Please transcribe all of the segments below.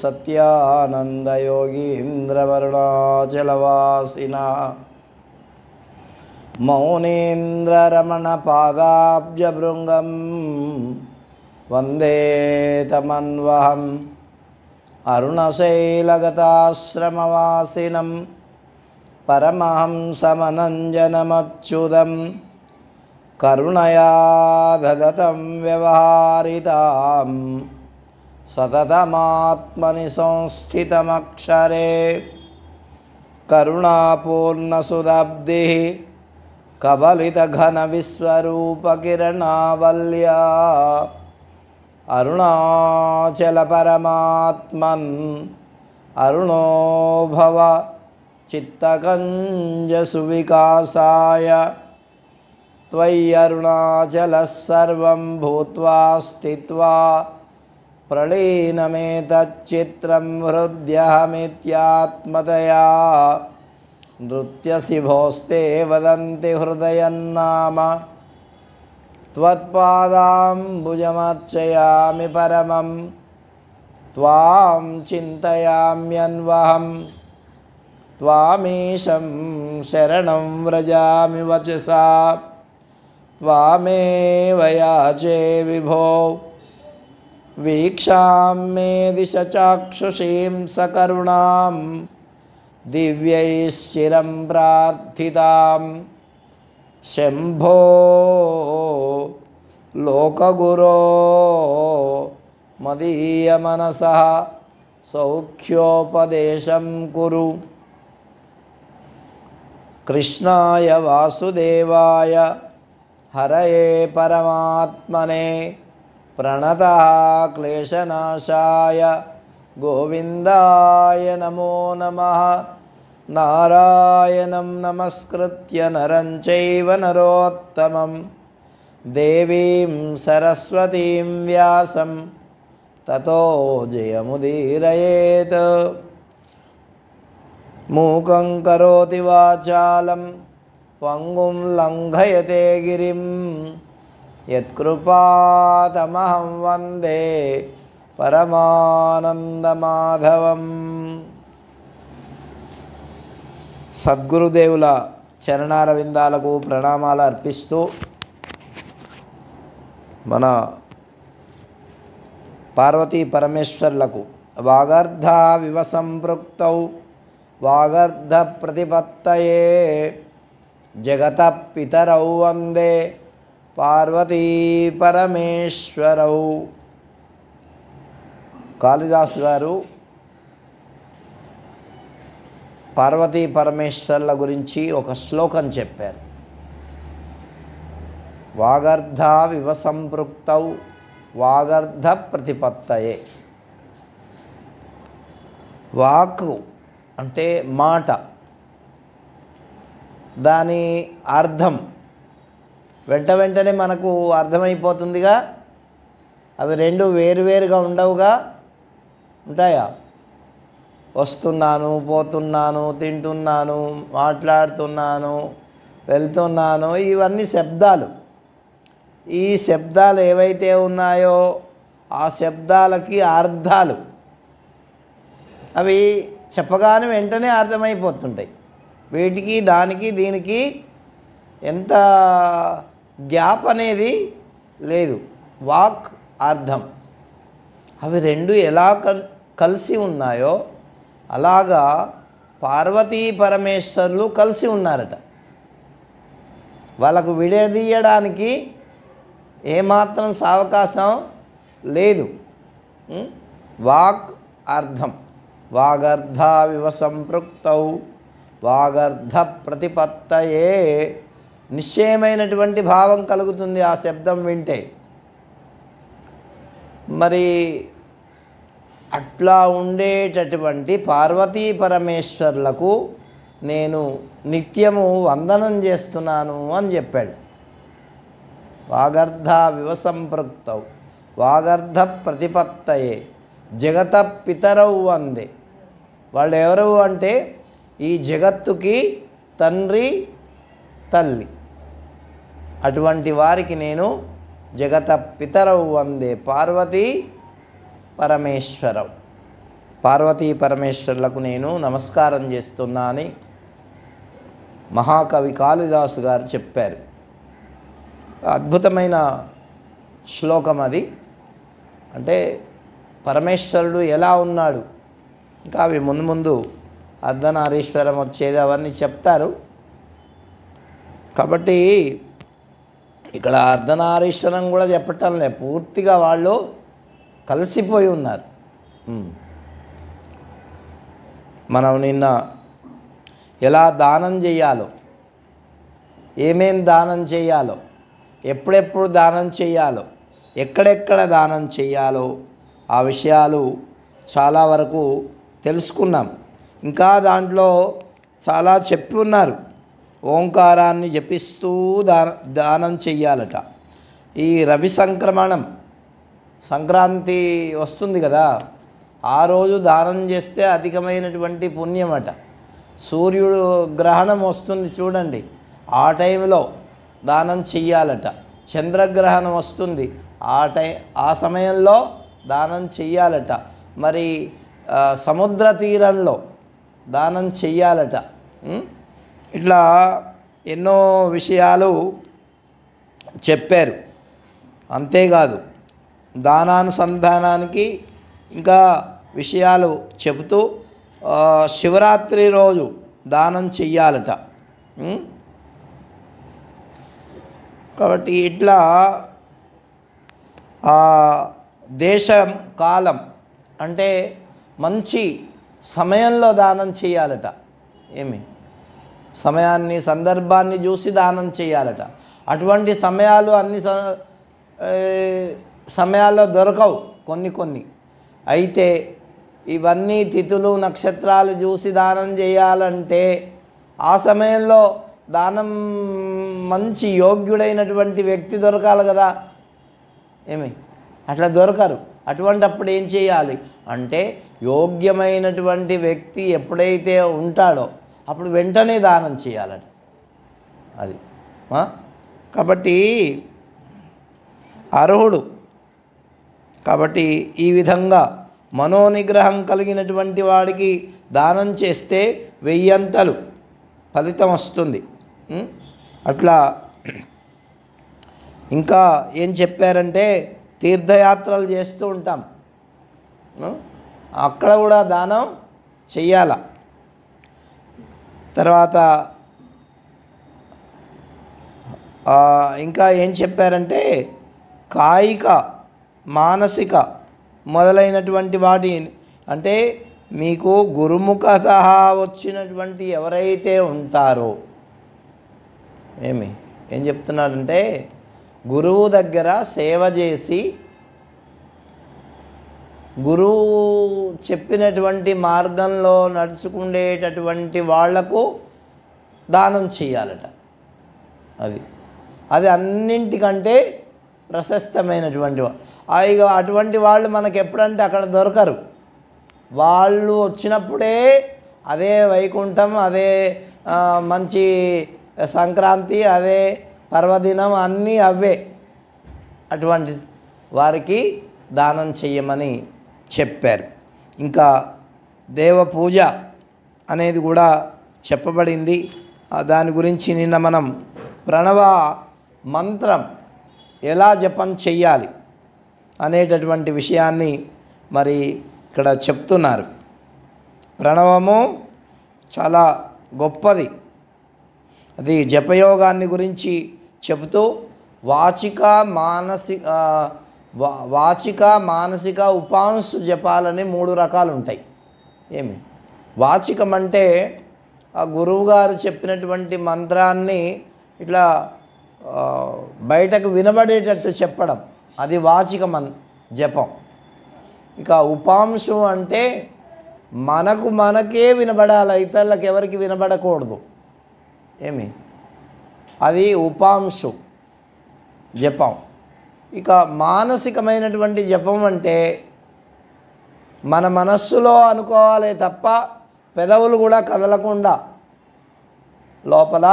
सत्यानन्दयोगीन्द्रवरुणाचलवासिना मौनीन्द्ररमणपादाब्जभृङ्गं वन्दे तमन्वहम् अरुणशैलगताश्रमवासिनं परमहंसमनञ्जनमच्युतं करुणया ददतं व्यवहारितां सततमात्मनि संस्थितमक्षरे करुणापूर्णसुधाब्धिः कबलितघनविश्वरूपकिरणावल्या अरुणाचलपरमात्मन् अरुणो भव चित्तकञ्जसुविकासाय त्वय्यरुणाचलः सर्वं भूत्वा स्थित्वा प्रलीनमेतच्चित्रं हृद्यहमित्यात्मतया नृत्यसि भोस्ते वदन्ति हृदयन्नाम त्वत्पादाम्बुजमर्चयामि परमं त्वां चिन्तयाम्यन्वहं त्वामीशं शरणं व्रजामि वचसा त्वामेव याचे विभो वीक्षां मे दिश चाक्षुषीं सकरुणां दिव्यैश्चिरं प्रार्थितां शम्भो लोकगुरो मदीयमनसः सौख्योपदेशं कुरु। कृष्णाय वासुदेवाय हरये परमात्मने प्रणतः क्लेशनाशाय गोविन्दाय नमो नमः। नारायणं नमस्कृत्य नरं चैव नरोत्तमं देवीं सरस्वतीं व्यासं ततो जयमुदीरयेत्। मूकं करोति वाचालं पङ्गुं लङ्घयते गिरिं यत्कृपातमहं वन्दे పరమానందమాధవం. సద్గురుదేవుల చరణారవిందాలకు ప్రణామాలు అర్పిస్తూ మన పార్వతీ పరమేశ్వర్లకు వాగర్ధ వివ సంపృక్తౌ వాగర్ధ ప్రతిపత్తయే జగత పితరౌ వందే పార్వతీ పరమేశ్వరౌ. కాళిదాసు గారు పార్వతీ పరమేశ్వర్ల గురించి ఒక శ్లోకం చెప్పారు. వాగర్ధ వివ సంపృక్తౌ వాగర్ధ ప్రతిపత్తయే. వాక్ అంటే మాట, దాని అర్థం వెంటనే మనకు అర్థమైపోతుందిగా. అవి రెండు వేరువేరుగా ఉండవుగా, ఉంటాయా? వస్తున్నాను, పోతున్నాను, తింటున్నాను, మాట్లాడుతున్నాను, వెళ్తున్నాను, ఇవన్నీ శబ్దాలు. ఈ శబ్దాలు ఏవైతే ఉన్నాయో ఆ శబ్దాలకి అర్థాలు అవి చెప్పగానే వెంటనే అర్థమైపోతుంటాయి. వీటికి దానికి దీనికి ఎంత గ్యాప్ అనేది లేదు. వాక్ అర్థం అవి రెండు ఎలా కలిసి ఉన్నాయో అలాగా పార్వతీ పరమేశ్వరులు కలిసి ఉన్నారట. వాళ్ళకు విడదీయడానికి ఏమాత్రం సావకాశం లేదు. వాక్ అర్థం వాగర్ధ వివ సంపృక్తౌ వాగర్ధ ప్రతిపత్తయే. నిశ్చయమైనటువంటి భావం కలుగుతుంది ఆ శబ్దం వింటే. మరి అట్లా ఉండేటటువంటి పార్వతీ పరమేశ్వర్లకు నేను నిత్యము వందనం చేస్తున్నాను అని చెప్పాడు. వాగర్ధ వివ సంపృక్తౌ వాగర్ధ ప్రతిపత్తయే జగత పితరౌ వందే. వాళ్ళు ఎవరు అంటే ఈ జగత్తుకి తండ్రి తల్లి. అటువంటి వారికి నేను జగత పితరౌ వందే పార్వతీ పరమేశ్వరౌ. పార్వతీ పరమేశ్వరులకు నేను నమస్కారం చేస్తున్నా అని మహాకవి కాళిదాసు గారు చెప్పారు. అద్భుతమైన శ్లోకం అది. అంటే పరమేశ్వరుడు ఎలా ఉన్నాడు, ఇంకా అవి ముందు ముందు అర్ధనారీశ్వరం వచ్చేది అవన్నీ చెప్తారు. కాబట్టి ఇక్కడ అర్ధనారీశ్వరం కూడా చెప్పటం లే, పూర్తిగా వాళ్ళు కలిసిపోయి ఉన్నారు. మనం నిన్న ఎలా దానం చేయాలో, ఏమేం దానం చేయాలో, ఎప్పుడెప్పుడు దానం చేయాలో, ఎక్కడెక్కడ దానం చేయాలో ఆ విషయాలు చాలా వరకు తెలుసుకున్నాం. ఇంకా దాంట్లో చాలా చెప్పి ఉన్నారు. ఓంకారాన్ని జపిస్తూ దానం చెయ్యాలట. ఈ రవి సంక్రమణం సంక్రాంతి వస్తుంది కదా, ఆ రోజు దానం చేస్తే అధికమైనటువంటి పుణ్యమట. సూర్యుడు గ్రహణం వస్తుంది చూడండి, ఆ టైంలో దానం చెయ్యాలట. చంద్రగ్రహణం వస్తుంది, ఆ సమయంలో దానం చెయ్యాలట. మరి సముద్ర తీరంలో దానం చెయ్యాలట. ఇట్లా ఎన్నో విషయాలు చెప్పారు. అంతేకాదు దానానుసంధానానికి ఇంకా విషయాలు చెబుతూ శివరాత్రి రోజు దానం చెయ్యాలట. కాబట్టి ఇట్లా దేశం కాలం అంటే మంచి సమయంలో దానం చేయాలట. ఏమి సమయాన్ని సందర్భాన్ని చూసి దానం చేయాలట. అటువంటి సమయాలు అన్ని సమయాల్లో దొరకవు, కొన్ని. అయితే ఇవన్నీ తిథులు నక్షత్రాలు చూసి దానం చేయాలంటే ఆ సమయంలో దానం మంచి యోగ్యుడైనటువంటి వ్యక్తి దొరకాలి కదా. ఏమి అట్లా దొరకరు. అటువంటప్పుడు ఏం చేయాలి అంటే యోగ్యమైనటువంటి వ్యక్తి ఎప్పుడైతే ఉంటాడో అప్పుడు వెంటనే దానం చేయాలట. అది కాబట్టి అర్హుడు. కాబట్టి ఈ విధంగా మనోనిగ్రహం కలిగినటువంటి వాడికి దానం చేస్తే 1000 ఫలితం వస్తుంది. అట్లా ఇంకా ఏం చెప్పారంటే తీర్థయాత్రలు చేస్తూ ఉంటాం, అక్కడ కూడా దానం చెయ్యాల. తర్వాత ఇంకా ఏం చెప్పారంటే కాయిక మానసిక మొదలైనటువంటి వాటి అంటే మీకు గురుముఖత వచ్చినటువంటి ఎవరైతే ఉంటారో ఏం చెప్తున్నాడంటే గురువు దగ్గర సేవ చేసి గురువు చెప్పినటువంటి మార్గంలో నడుచుకునేటటువంటి వాళ్లకు దానం చేయాలట. అది అన్నింటికంటే ప్రశస్తమైనటువంటి ఇక అటువంటి వాళ్ళు మనకు ఎప్పుడంటే అక్కడ దొరకరు. వాళ్ళు వచ్చినప్పుడే అదే వైకుంఠం, అదే మంచి సంక్రాంతి, అదే పర్వదినం, అన్నీ అవే. అటువంటి వారికి దానం చెయ్యమని చెప్పారు. ఇంకా దేవ పూజ అనేది కూడా చెప్పబడింది. దాని గురించి నిన్న మనం ప్రణవ మంత్రం ఎలా జపం చెయ్యాలి అనేటటువంటి విషయాన్ని మరి ఇక్కడ చెప్తున్నారు. ప్రణవము చాలా గొప్పది. అది జపయోగాన్ని గురించి చెబుతూ వాచిక మానసిక ఉపాంశు జపాలని 3 రకాలు ఉంటాయి. వాచికం అంటే ఆ గురువుగారు చెప్పినటువంటి మంత్రాన్ని ఇట్లా బయటకు వినబడేటట్టు చెప్పడం, అది వాచికం జపం. ఇక ఉపాంశం అంటే మనకే వినబడాలి, ఇతరులకు ఎవరికి వినబడకూడదు. అది ఉపాంశు జపం. ఇక మానసికమైనటువంటి జపం అంటే మన మనస్సులో అనుకోవాలి తప్ప పెదవులు కూడా కదలకుండా లోపల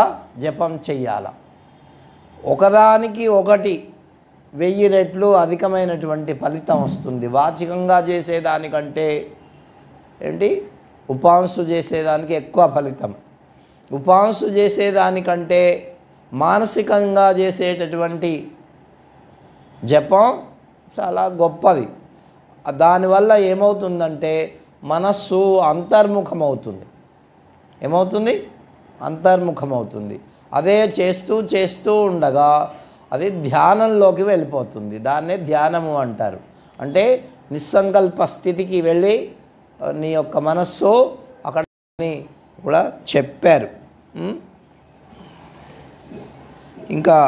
జపం చెయ్యాల. ఒకదానికి ఒకటి 1000 రెట్లు అధికమైనటువంటి ఫలితం వస్తుంది. వాచికంగా చేసేదానికంటే ఏంటి ఉపాంశు చేసేదానికి ఎక్కువ ఫలితం. ఉపాంశు చేసేదానికంటే మానసికంగా చేసేటటువంటి జపం చాలా గొప్పది. దానివల్ల ఏమవుతుందంటే మనస్సు అంతర్ముఖమవుతుంది. ఏమవుతుంది? అంతర్ముఖమవుతుంది. అదే చేస్తూ ఉండగా అది ధ్యానంలోకి వెళ్ళిపోతుంది. దాన్నే ధ్యానము అంటారు. అంటే నిస్సంకల్ప స్థితికి వెళ్ళి నీ యొక్క మనస్సు అక్కడ కూడా చెప్పారు. ఇంకా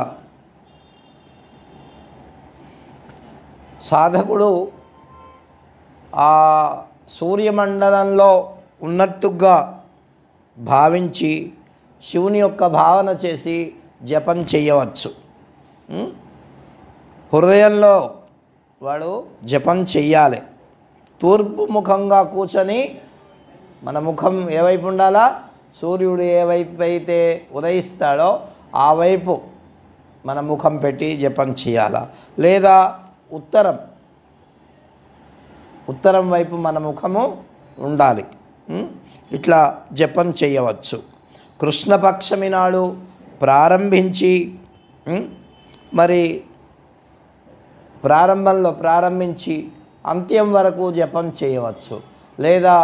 సాధకుడు ఆ సూర్యమండలంలో ఉన్నట్టుగా భావించి శివుని యొక్క భావన చేసి జపం చేయవచ్చు. హృదయంలో వాడు జపం చెయ్యాలి. తూర్పు ముఖంగా కూర్చొని మన ముఖం ఏ వైపు ఉండాలా? సూర్యుడు ఏ వైపు అయితే ఉదయిస్తాడో ఆ వైపు మన ముఖం పెట్టి జపం చేయాలా, లేదా ఉత్తరం వైపు మన ముఖము ఉండాలి. ఇట్లా జపం చేయవచ్చు. కృష్ణపక్షమి నాడు ప్రారంభించి మరి ప్రారంభించి అంత్యం వరకు జపం చేయవచ్చు. లేదా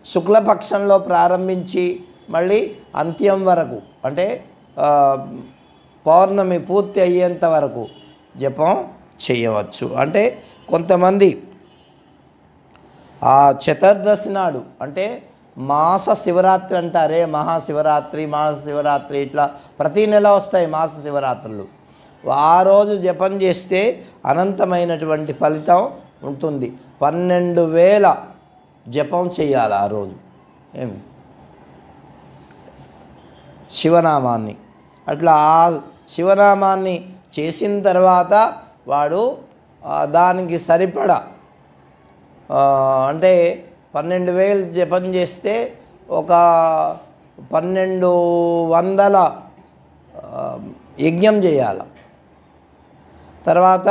శుక్లపక్షంలో ప్రారంభించి మళ్ళీ అంత్యం వరకు, అంటే పౌర్ణమి పూర్తి అయ్యేంత వరకు జపం చేయవచ్చు. అంటే కొంతమంది ఆ చతుర్దశి నాడు, అంటే మాస శివరాత్రి అంటారే, మహాశివరాత్రి, మాస శివరాత్రి, ఇట్లా ప్రతీ నెల వస్తాయి మాస శివరాత్రులు. ఆ రోజు జపం చేస్తే అనంతమైనటువంటి ఫలితం ఉంటుంది. 12,000 జపం చేయాలి ఆ రోజు. ఏమి శివనామాన్ని. అట్లా ఆ శివనామాన్ని చేసిన తర్వాత వాడు దానికి సరిపడా అంటే 12,000 జపం చేస్తే ఒక 1,200 యజ్ఞం చేయాలి. తర్వాత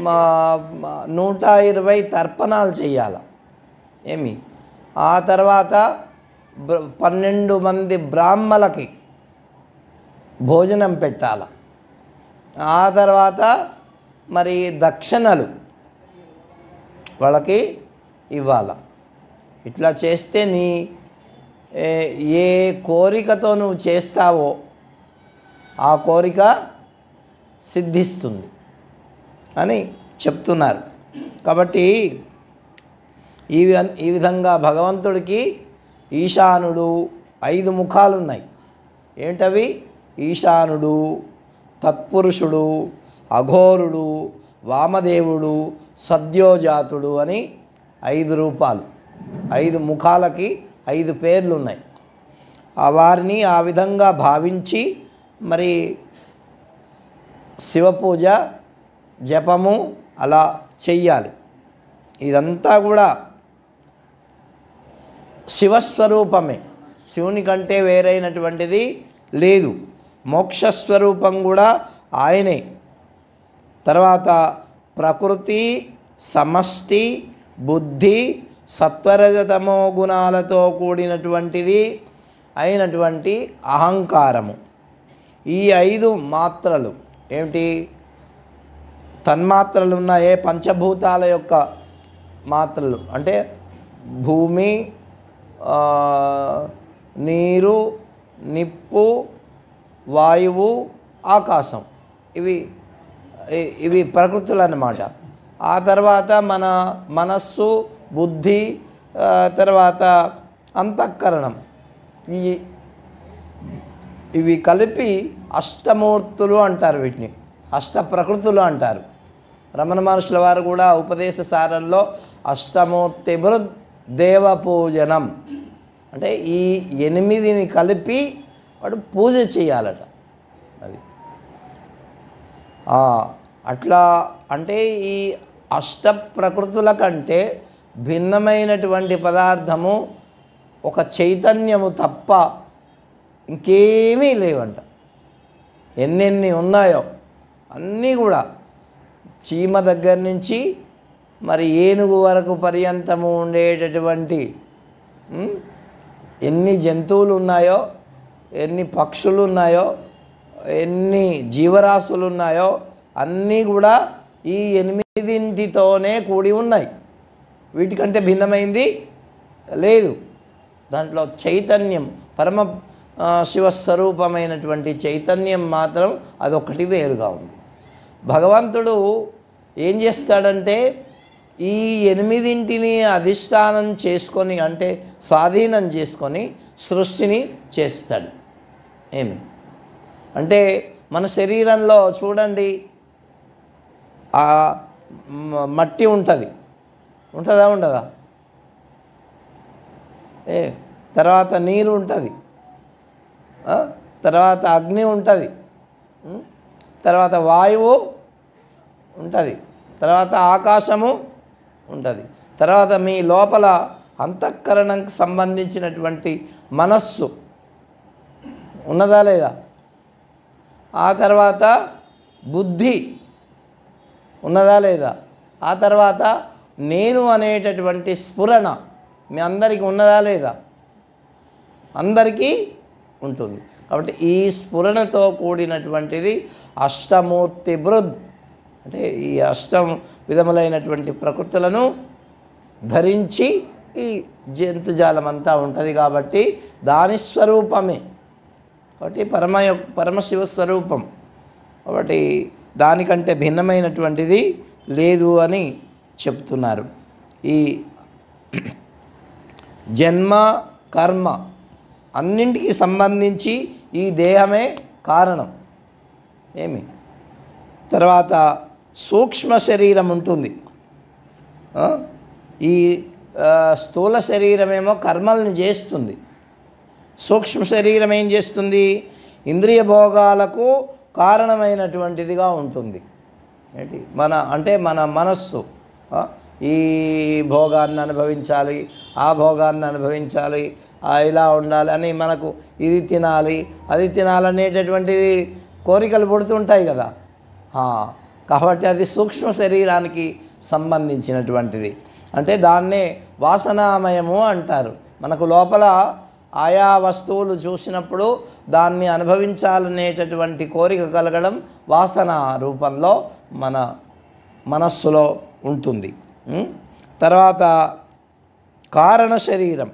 120 తర్పణాలు చేయాలి. ఏమి ఆ తర్వాత 12 మంది బ్రాహ్మలకి భోజనం పెట్టాలి. ఆ తర్వాత మరి దక్షిణలు వాళ్ళకి ఇవ్వాలి. ఇట్లా చేస్తే నీ ఏ కోరికతో నువ్వు చేస్తావో ఆ కోరిక సిద్ధిస్తుంది అని చెప్తున్నారు. కాబట్టి ఈ విధంగా భగవంతుడికి ఈశానుడు 5 ముఖాలు ఉన్నాయి. ఏంటవి? ఈశానుడు, తత్పురుషుడు, అఘోరుడు, వామదేవుడు, సద్యోజాతుడు అని 5 రూపాలు, 5 ముఖాలకి 5 పేర్లు ఉన్నాయి. వారిని ఆ విధంగా భావించి మరి శివపూజ, జపము అలా చెయ్యాలి. ఇదంతా కూడా శివస్వరూపమే, శివుని కంటే వేరైనటువంటిది లేదు. మోక్షస్వరూపం కూడా ఆయనే. తర్వాత ప్రకృతి, సమష్టి, బుద్ధి, సత్వరజతమో గుణాలతో కూడినటువంటిది అయినటువంటి అహంకారము. ఈ 5 మాత్రలు ఏమిటి? తన్మాత్రలు ఉన్నాయే, పంచభూతాల యొక్క మాత్రలు, అంటే భూమి, నీరు, నిప్పు, వాయువు, ఆకాశం, ఇవి ప్రకృతులు అన్నమాట. ఆ తర్వాత మన మనస్సు, బుద్ధి, తర్వాత అంతఃకరణం, ఇవి కలిపి అష్టమూర్తులు అంటారు. వీటిని అష్టప్రకృతులు అంటారు. రమణ మహర్షుల వారు కూడా ఉపదేశ సారంలో అష్టమూర్తిభృద్ దేవపూజనం, అంటే ఈ 8ని కలిపి వాడు పూజ చేయాలట. అది అట్లా, అంటే ఈ అష్ట ప్రకృతుల కంటే భిన్నమైనటువంటి పదార్థము ఒక చైతన్యము తప్ప ఇంకేమీ లేవంట. ఎన్నెన్ని ఉన్నాయో అన్నీ కూడా చీమ దగ్గర నుంచి మరి ఏనుగు వరకు పర్యంతము ఉండేటటువంటి ఎన్ని జంతువులు ఉన్నాయో, ఎన్ని పక్షులు ఉన్నాయో, ఎన్ని జీవరాశులు ఉన్నాయో అన్నీ కూడా ఈ 8 కూడి ఉన్నాయి. వీటికంటే భిన్నమైంది లేదు. దాంట్లో చైతన్యం, పరమ శివస్వరూపమైనటువంటి చైతన్యం మాత్రం అదొక్కటి వేరుగా ఉంది. భగవంతుడు ఏం చేస్తాడంటే ఈ 8 అధిష్టానం చేసుకొని, అంటే స్వాధీనం చేసుకొని సృష్టిని చేస్తాడు. ఏమి అంటే మన శరీరంలో చూడండి, ఆ మట్టి ఉంటుంది, ఉంటుందా ఉండదా? తర్వాత నీరు ఉంటుంది, తర్వాత అగ్ని ఉంటుంది, తర్వాత వాయువు ఉంటుంది, తర్వాత ఆకాశము ఉంటుంది, తర్వాత మీ లోపల అంతఃకరణకు సంబంధించినటువంటి మనస్సు ఉన్నదా లేదా? ఆ తర్వాత బుద్ధి ఉన్నదా లేదా? ఆ తర్వాత నేను అనేటటువంటి స్ఫురణ మీ అందరికీ ఉన్నదా లేదా? అందరికీ ఉంటుంది. కాబట్టి ఈ స్ఫురణతో కూడినటువంటిది అష్టమూర్తి బృద్, అంటే ఈ విధములైనటువంటి ప్రకృతులను ధరించి ఈ జంతుజాలం అంతా ఉంటుంది. కాబట్టి దాని స్వరూపమే, కాబట్టి పరమశివ స్వరూపం. కాబట్టి దానికంటే భిన్నమైనటువంటిది లేదు అని చెప్తున్నారు. ఈ జన్మ కర్మ అన్నింటికి సంబంధించి ఈ దేహమే కారణం. ఏమి తర్వాత సూక్ష్మ శరీరం ఉంటుంది. ఈ స్థూల శరీరమేమో కర్మల్ని చేస్తుంది. సూక్ష్మ శరీరం ఏం చేస్తుంది? ఇంద్రియ భోగాలకు కారణమైనటువంటిదిగా ఉంటుంది. ఏంటి మన మనస్సు ఈ భోగాన్ని అనుభవించాలి, ఆ భోగాన్ని అనుభవించాలి, ఇలా ఉండాలి అని, మనకు ఇది తినాలి అది తినాలనేటటువంటిది కోరికలు పుడుతుంటాయి కదా. కాబట్టి అది సూక్ష్మ శరీరానికి సంబంధించినటువంటిది. అంటే దాన్నే వాసనామయము అంటారు. మనకు లోపల ఆయా వస్తువులు చూసినప్పుడు దాన్ని అనుభవించాలనేటటువంటి కోరిక కలగడం వాసన రూపంలో మన మనస్సులో ఉంటుంది. తర్వాత కారణ శరీరం,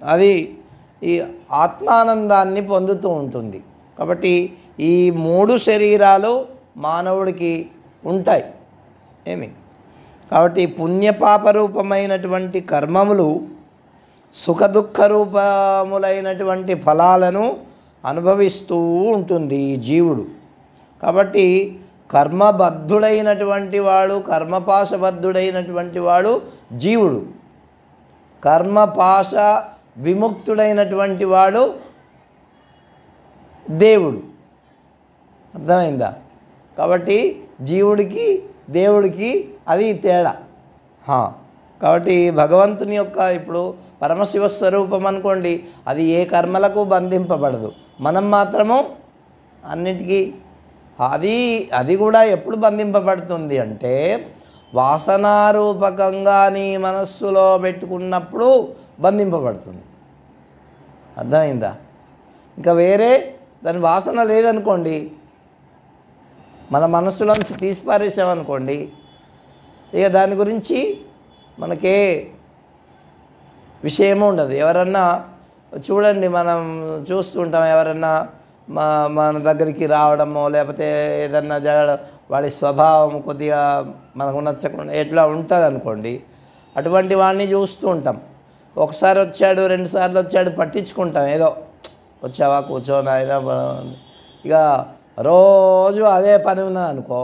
అది ఈ ఆత్మానందాన్ని పొందుతూ ఉంటుంది. కాబట్టి ఈ 3 శరీరాలు మానవుడికి ఉంటాయి. ఏమి కాబట్టి పుణ్యపాప రూపమైనటువంటి కర్మములు సుఖదుఖ రూపములైనటువంటి ఫలాలను అనుభవిస్తూ ఉంటుంది ఈ జీవుడు. కాబట్టి కర్మబద్ధుడైనటువంటి వాడు, కర్మపాశబద్ధుడైనటువంటి వాడు జీవుడు. కర్మపాశ విముక్తుడైనటువంటి వాడు దేవుడు. అర్థమైందా? కాబట్టి జీవుడికి దేవుడికి అది తేడా. కాబట్టి భగవంతుని యొక్క ఇప్పుడు పరమశివ స్వరూపం అనుకోండి, అది ఏ కర్మలకు బంధింపబడదు. మనం మాత్రము అన్నిటికీ అది కూడా ఎప్పుడు బంధింపబడుతుంది అంటే వాసనారూపకంగా నీ మనస్సులో పెట్టుకున్నప్పుడు బంధింపబడుతుంది. అర్థమైందా? ఇంకా వేరే దాని వాసన లేదనుకోండి, మన మనస్సులోంచి తీసిపారేసామనుకోండి, ఇక దాని గురించి మనకే విషయము ఉండదు. ఎవరన్నా చూడండి, మనం చూస్తుంటాం, ఎవరన్నా మన దగ్గరికి రావడమో లేకపోతే ఏదన్నా జరగడం, వాడి స్వభావం కొద్దిగా మనకు నచ్చకుండా ఎట్లా ఉంటుంది అనుకోండి, అటువంటి వాడిని చూస్తూ ఉంటాం. ఒకసారి వచ్చాడు, 2 సార్లు వచ్చాడు, పట్టించుకుంటాం. ఏదో వచ్చావా కూర్చోనా, ఏదో ఇక రోజు అదే పని ఉన్నది అనుకో,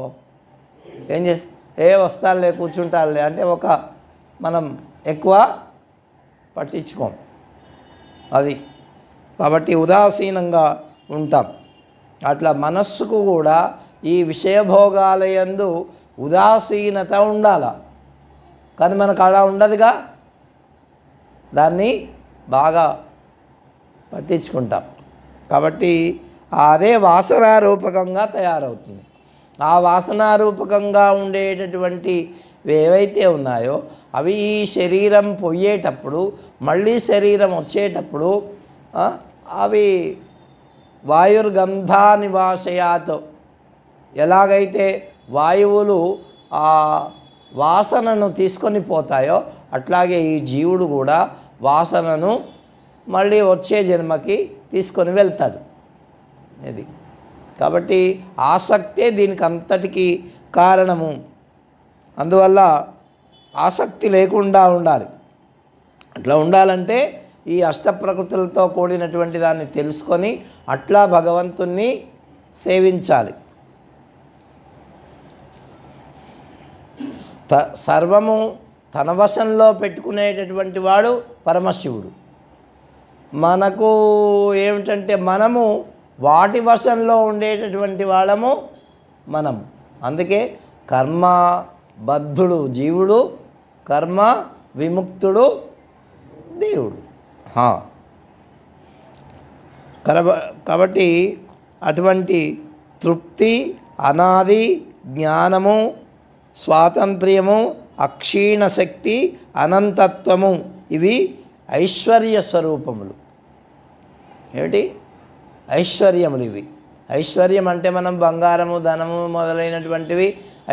ఏం వస్తాలే కూర్చుంటాలే అంటే మనం ఎక్కువ పట్టించుకోం. అది కాబట్టి ఉదాసీనంగా ఉంటాం. అట్లా మనస్సుకు కూడా ఈ విషయభోగాలయందు ఉదాసీనత ఉండాల. కానీ మనకు అలా ఉండదుగా, దాన్ని బాగా పట్టించుకుంటాం. కాబట్టి అదే వాసనారూపకంగా తయారవుతుంది. ఆ వాసనారూపకంగా ఉండేటటువంటి ఏవైతే ఉన్నాయో అవి ఈ శరీరం పోయేటప్పుడు మళ్ళీ శరీరం వచ్చేటప్పుడు అవి వాయుర్గంధా నివాసయాత్, ఎలాగైతే వాయువులు ఆ వాసనను తీసుకొని పోతాయో అట్లాగే ఈ జీవుడు కూడా వాసనను మళ్ళీ వచ్చే జన్మకి తీసుకొని వెళ్తాడు. ఇది కాబట్టి ఆసక్తే దీనికి అంతటికీ కారణము. అందువల్ల ఆసక్తి లేకుండా ఉండాలి. అట్లా ఉండాలంటే ఈ అష్టప్రకృతులతో కూడినటువంటి దాన్ని తెలుసుకొని అట్లా భగవంతుణ్ణి సేవించాలి. సర్వము తన వశంలో పెట్టుకునేటటువంటి వాడు పరమశివుడు. మనకు ఏమిటంటే మనము వాటి వశంలో ఉండేటటువంటి వాళ్ళము మనము. అందుకే కర్మ బద్ధుడు జీవుడు, కర్మ విముక్తుడు దేవుడు. కాబట్టి అటువంటి తృప్తి, అనాది జ్ఞానము, స్వాతంత్ర్యము, అక్షీణ శక్తి, అనంతత్వము ఇవి ఐశ్వర్య స్వరూపములు. ఏమిటి? ఐశ్వర్యములు ఇవి. ఐశ్వర్యం అంటే మనం బంగారము, ధనము మొదలైనటువంటివి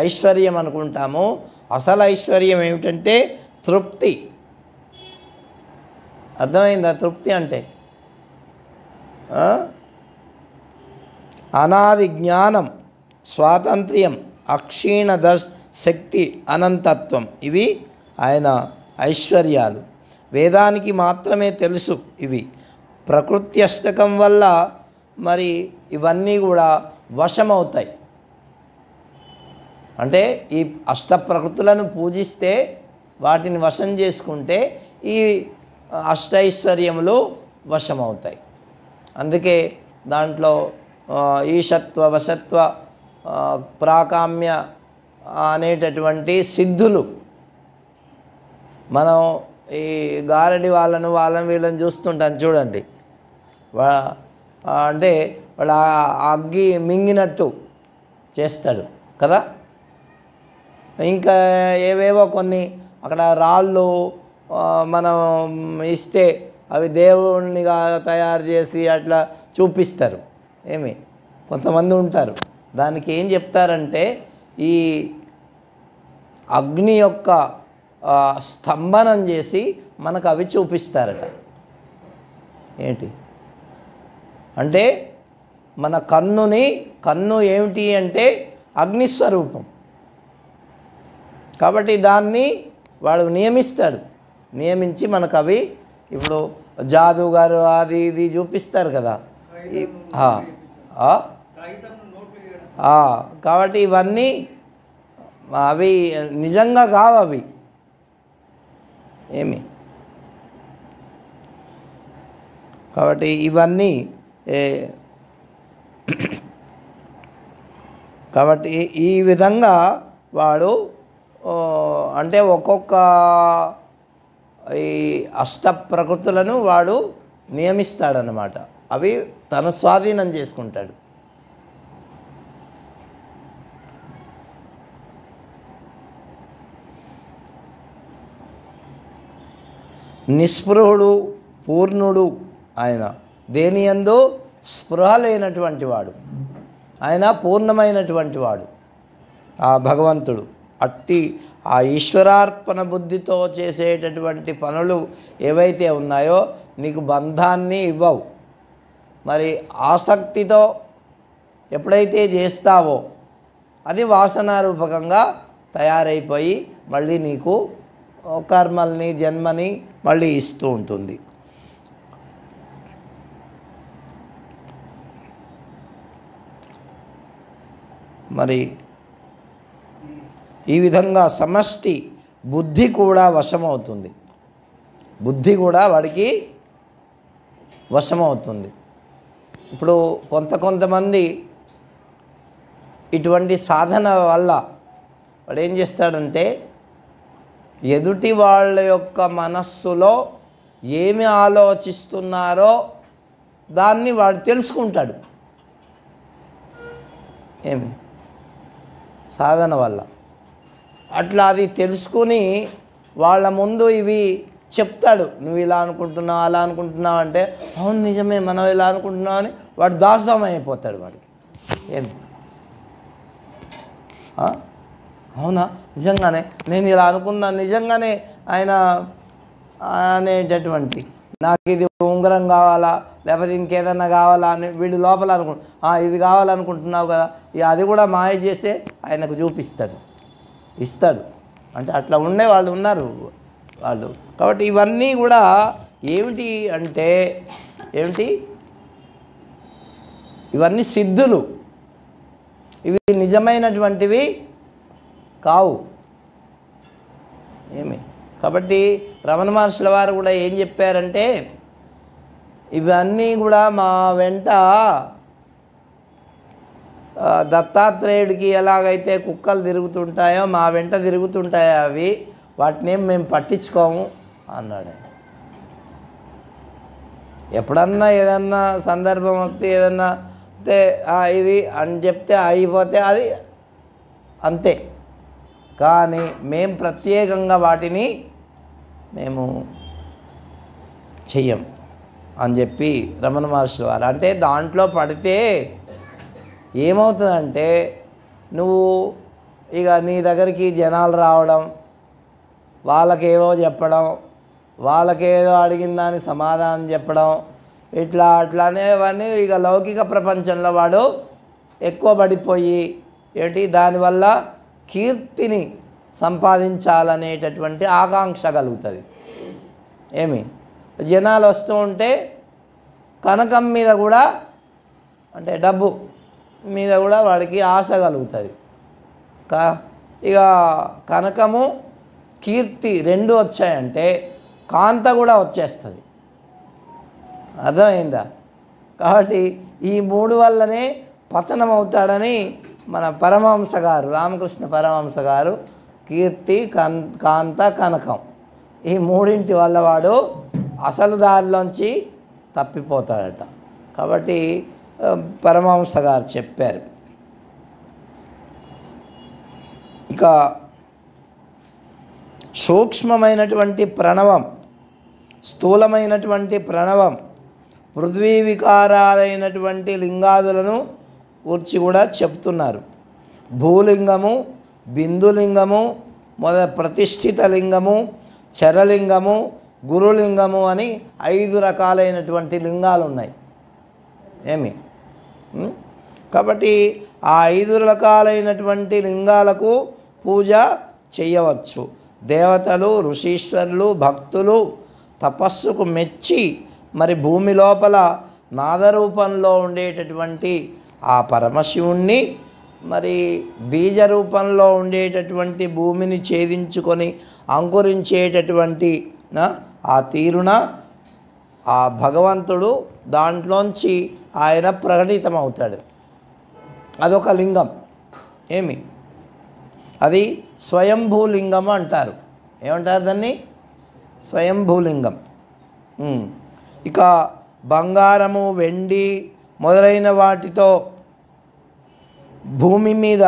ఐశ్వర్యం అనుకుంటాము. అసలు ఐశ్వర్యం ఏమిటంటే తృప్తి. అర్థమైందా? తృప్తి అంటే అనాది జ్ఞానం, స్వాతంత్ర్యం, అక్షీణ శక్తి, అనంతత్వం ఇవి ఆయన ఐశ్వర్యాలు. వేదానికి మాత్రమే తెలుసు ఇవి. ప్రకృతి అష్టకం వల్ల మరి ఇవన్నీ కూడా వశమవుతాయి. అంటే ఈ అష్టప్రకృతులను పూజిస్తే, వాటిని వశం చేసుకుంటే ఈ అష్టైశ్వర్యములు వశమవుతాయి. అందుకే దాంట్లో ఈశత్వ, వశత్వ, ప్రాకామ్య అనేటటువంటి సిద్ధులు. మనం ఈ గారడి వాళ్ళని వీళ్ళని చూస్తుంటాం చూడండి. అంటే వాడు అగ్గి మింగినట్టు చేస్తాడు కదా. ఇంకా ఏవేవో కొన్ని అక్కడ రాళ్ళు మనం ఇస్తే అవి దేవుణ్ణిగా తయారు చేసి అట్లా చూపిస్తారు. ఏమి కొంతమంది ఉంటారు. దానికి ఏం చెప్తారంటే ఈ అగ్ని యొక్క స్తంభనం చేసి మనకు అవి చూపిస్తారట. ఏంటి అంటే మన కన్ను ఏమిటి అంటే అగ్నిస్వరూపం. కాబట్టి దాన్ని వాడు నియమిస్తాడు. నియమించి మనకు అవి ఇప్పుడు జాదుగారు అది ఇది చూపిస్తారు కదా. కాబట్టి ఇవన్నీ అవి నిజంగా కావు. అవి ఏమి కాబట్టి ఇవన్నీ కాబట్టి ఈ విధంగా వాడు అంటే ఒక్కొక్క ఈ అష్టప్రకృతులను వాడు నియమిస్తాడనమాట. అవి తన స్వాధీనం చేసుకుంటాడు. నిస్పృహుడు, పూర్ణుడు ఆయన. దేనియందు స్పృహ లేనటువంటి వాడు. ఆయన పూర్ణమైనటువంటి వాడు ఆ భగవంతుడు. అట్టి ఆ ఈశ్వరార్పణ బుద్ధితో చేసేటటువంటి పనులు ఏవైతే ఉన్నాయో నీకు బంధాన్ని ఇవ్వవు. మరి ఆసక్తితో ఎప్పుడైతే చేస్తావో అది వాసనారూపకంగా తయారైపోయి మళ్ళీ నీకు కర్మల్ని, జన్మని మళ్ళీ ఇస్తూ ఉంటుంది. మరి ఈ విధంగా సమష్టి బుద్ధి కూడా వశమవుతుంది. బుద్ధి కూడా వాడికి వశమవుతుంది. ఇప్పుడు కొంతమంది ఇటువంటి సాధన వల్ల వాడు ఏం చేస్తాడంటే ఎదుటి వాళ్ళ యొక్క మనస్సులో ఏమి ఆలోచిస్తున్నారో దాన్ని వాడు తెలుసుకుంటాడు. ఏమి సాధన వల్ల అట్లా అది తెలుసుకుని వాళ్ళ ముందు ఇవి చెప్తాడు. నువ్వు ఇలా అనుకుంటున్నావు, అలా అనుకుంటున్నావు అంటే, అవును నిజమే మనం ఇలా అనుకుంటున్నావు అని వాడు దాసోహం అయిపోతాడు. వాడికి ఏం అవునా నిజంగానే నేను ఇలా అనుకున్నాను, నిజంగానే ఆయన అనేటటువంటి నాకు ఇది ఉంగరం కావాలా లేకపోతే ఇంకేదన్నా కావాలా అని వీడు లోపల ఇది కావాలనుకుంటున్నావు కదా, ఇక అది కూడా మాయ చేసే ఆయనకు చూపిస్తాడు, ఇస్తాడు. అంటే అట్లా ఉండే వాళ్ళు ఉన్నారు వాళ్ళు. కాబట్టి ఇవన్నీ కూడా ఏమిటి అంటే ఇవన్నీ సిద్ధులు, ఇవి నిజమైనటువంటివి కావు. కాబట్టి రమణ మహర్షుల వారు కూడా ఏం చెప్పారంటే, ఇవన్నీ కూడా మా వెంట దత్తాత్రేయుడికి ఎలాగైతే కుక్కలు తిరుగుతుంటాయో మా వెంట తిరుగుతుంటాయో అవి, వాటిని మేము పట్టించుకోము అన్నాడు. ఎప్పుడన్నా ఏదన్నా సందర్భం వస్తే ఏదన్నా అంటే ఇది అని చెప్తే అయిపోతే అది అంతే, కానీ మేము ప్రత్యేకంగా వాటిని మేము చెయ్యం అని చెప్పి రమణ మహర్షి వారు. అంటే దాంట్లో పడితే ఏమవుతుందంటే, నువ్వు ఇక నీ దగ్గరికి జనాలు రావడం, వాళ్ళకేవో చెప్పడం, వాళ్ళకేదో అడిగిన దానికి సమాధానం చెప్పడం, అట్లానేవన్నీ ఇక లౌకిక ప్రపంచంలో వాడు ఎక్కువ పడిపోయి దానివల్ల కీర్తిని సంపాదించాలనేటటువంటి ఆకాంక్ష కలుగుతుంది. జనాలు వస్తూ ఉంటే కనకం మీద కూడా, అంటే డబ్బు మీద కూడా వాడికి ఆశ కలుగుతుంది. ఇక కనకము కీర్తి రెండు వచ్చాయంటే కాంత కూడా వచ్చేస్తుంది. అర్థమైందా? కాబట్టి ఈ మూడు వల్లనే పతనం అవుతాడని మన పరమహంస గారు, రామకృష్ణ పరమహంస గారు, కీర్తి, కాంత, కనకం, ఈ మూడింటి వల్ల వాడు అసలు దారిలోంచి తప్పిపోతాడట. కాబట్టి పరమహంస గారు చెప్పారు. ఇక సూక్ష్మమైనటువంటి ప్రణవం, స్థూలమైనటువంటి ప్రణవం, పృథ్వీ వికారాలైనటువంటి లింగాదులను గురించి కూడా చెప్తున్నారు. భూలింగము, బిందులింగము, ప్రతిష్ఠిత లింగము, చరలింగము, గురులింగము అని 5 రకాలైనటువంటి లింగాలు ఉన్నాయి. కాబట్టి ఆ 5 రకాలైనటువంటి లింగాలకు పూజ చేయవచ్చు. దేవతలు, ఋషీశ్వరులు, భక్తులు తపస్సుకు మెచ్చి మరి భూమి లోపల నాదరూపంలో ఉండేటటువంటి ఆ పరమశివుణ్ణి, మరి బీజ రూపంలో ఉండేటటువంటి భూమిని ఛేదించుకొని అంకురించేటటువంటి ఆ తీరున ఆ భగవంతుడు దాంట్లోంచి ఆయన ప్రకటితమవుతాడు. అదొక లింగం. అది స్వయంభూలింగం అంటారు. ఏమంటారు దాన్ని? స్వయంభూలింగం. ఇక బంగారము, వెండి మొదలైన వాటితో భూమి మీద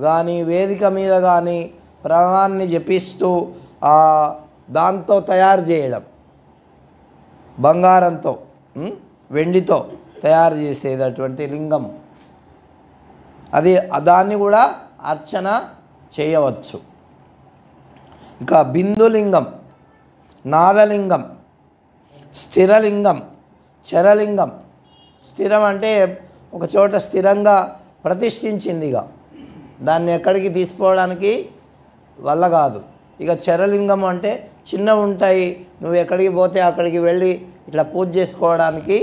కానీ వేదిక మీద కానీ ప్రణవాన్ని జపిస్తూ దాంతో తయారు చేయడం, బంగారంతో వెండితో తయారు చేసేటటువంటి లింగం, అది దాన్ని కూడా అర్చన చేయవచ్చు. ఇక బిందులింగం, నాదలింగం, స్థిరలింగం, చరలింగం. స్థిరం అంటే ఒక చోట స్థిరంగా ప్రతిష్ఠించిందిగా, దాన్ని ఎక్కడికి తీసుకోవడానికి వల్ల కాదు. ఇక చరలింగం అంటే చిన్నవి ఉంటాయి, నువ్వు ఎక్కడికి పోతే అక్కడికి వెళ్ళి ఇట్లా పూజ చేసుకోవడానికి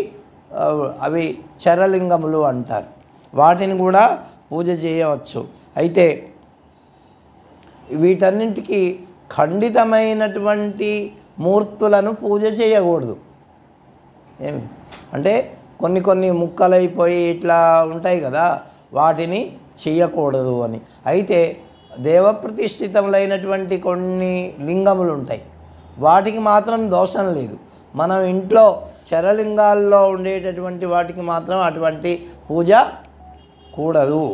అవి చరలింగములు అంటారు. వాటిని కూడా పూజ చేయవచ్చు. అయితే వీటన్నింటికి ఖండితమైనటువంటి మూర్తులను పూజ చేయకూడదు. అంటే కొన్ని ముక్కలైపోయి ఇట్లా ఉంటాయి కదా, వాటిని చేయకూడదు అని. అయితే దేవప్రతిష్ఠితములైనటువంటి కొన్ని లింగములు ఉంటాయి, వాటికి మాత్రం దోషం లేదు. మనం ఇంట్లో చరలింగాల్లో ఉండేటటువంటి వాటికి మాత్రం అటువంటి పూజ కూడదు.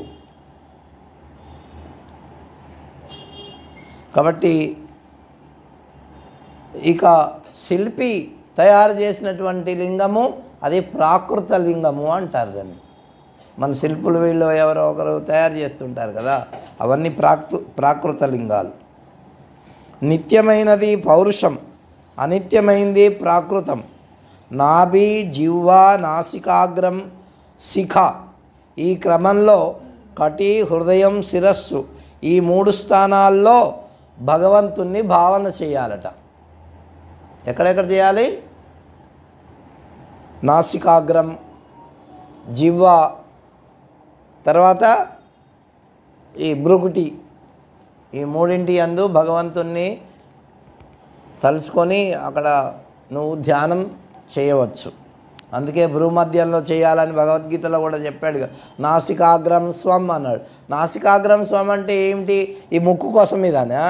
కాబట్టి ఇక శిల్పి తయారు చేసినటువంటి లింగము అది ప్రాకృత లింగము అంటారు దాన్ని. మన శిల్పులు వీళ్ళు ఎవరో ఒకరు తయారు చేస్తుంటారు కదా, అవన్నీ ప్రాకృత లింగాలు. నిత్యమైనది పౌరుషం, అనిత్యమైంది ప్రాకృతం. నాభి, జిహ్వ, నాసికాగ్రం, శిఖ ఈ క్రమంలో కటి, హృదయం, శిరస్సు ఈ 3 స్థానాల్లో భగవంతుణ్ణి భావన చేయాలట. ఎక్కడెక్కడ చేయాలి? నాసికాగ్రం, జిహ్వ, తర్వాత ఈ భృకుటి ఈ 3 యందు భగవంతుణ్ణి తలుచుకొని అక్కడ నువ్వు ధ్యానం చేయవచ్చు. అందుకే భూమధ్యంలో చేయాలని భగవద్గీతలో కూడా చెప్పాడు. నాసికాగ్రం స్వం అన్నాడు. నాసికాగ్రం స్వం అంటే ఏమిటి? ఈ ముక్కు కోసం ఇదానా?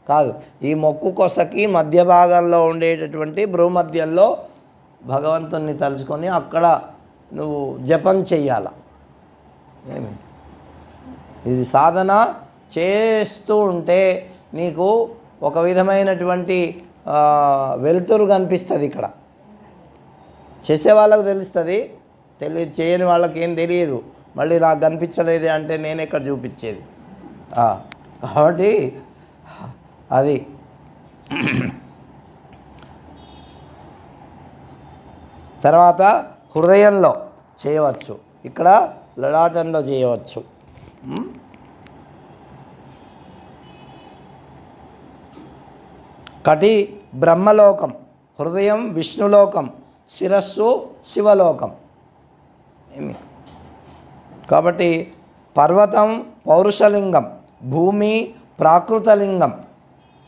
కాదు. ఈ ముక్కు కొసకి మధ్య భాగంలో ఉండేటటువంటి భూమధ్యంలో భగవంతుణ్ణి తలుచుకొని అక్కడ నువ్వు జపం చెయ్యాల. ఏమి ఇది సాధన చేస్తూ ఉంటే నీకు ఒక విధమైనటువంటి వెలుతురు కనిపిస్తుంది. ఇక్కడ చేసే వాళ్ళకు తెలుస్తుంది, చేయని వాళ్ళకి ఏం తెలియదు. మళ్ళీ నాకు కనిపించలేదు అంటే నేను ఎక్కడ చూపించేది? కాబట్టి అది తర్వాత హృదయంలో చేయవచ్చు, ఇక్కడ లలాటంలో చేయవచ్చు. కటి బ్రహ్మలోకం, హృదయం విష్ణులోకం, శిరస్సు శివలోకం. ఏమి కాబట్టి పర్వతం పౌరుషలింగం, భూమి ప్రాకృతలింగం,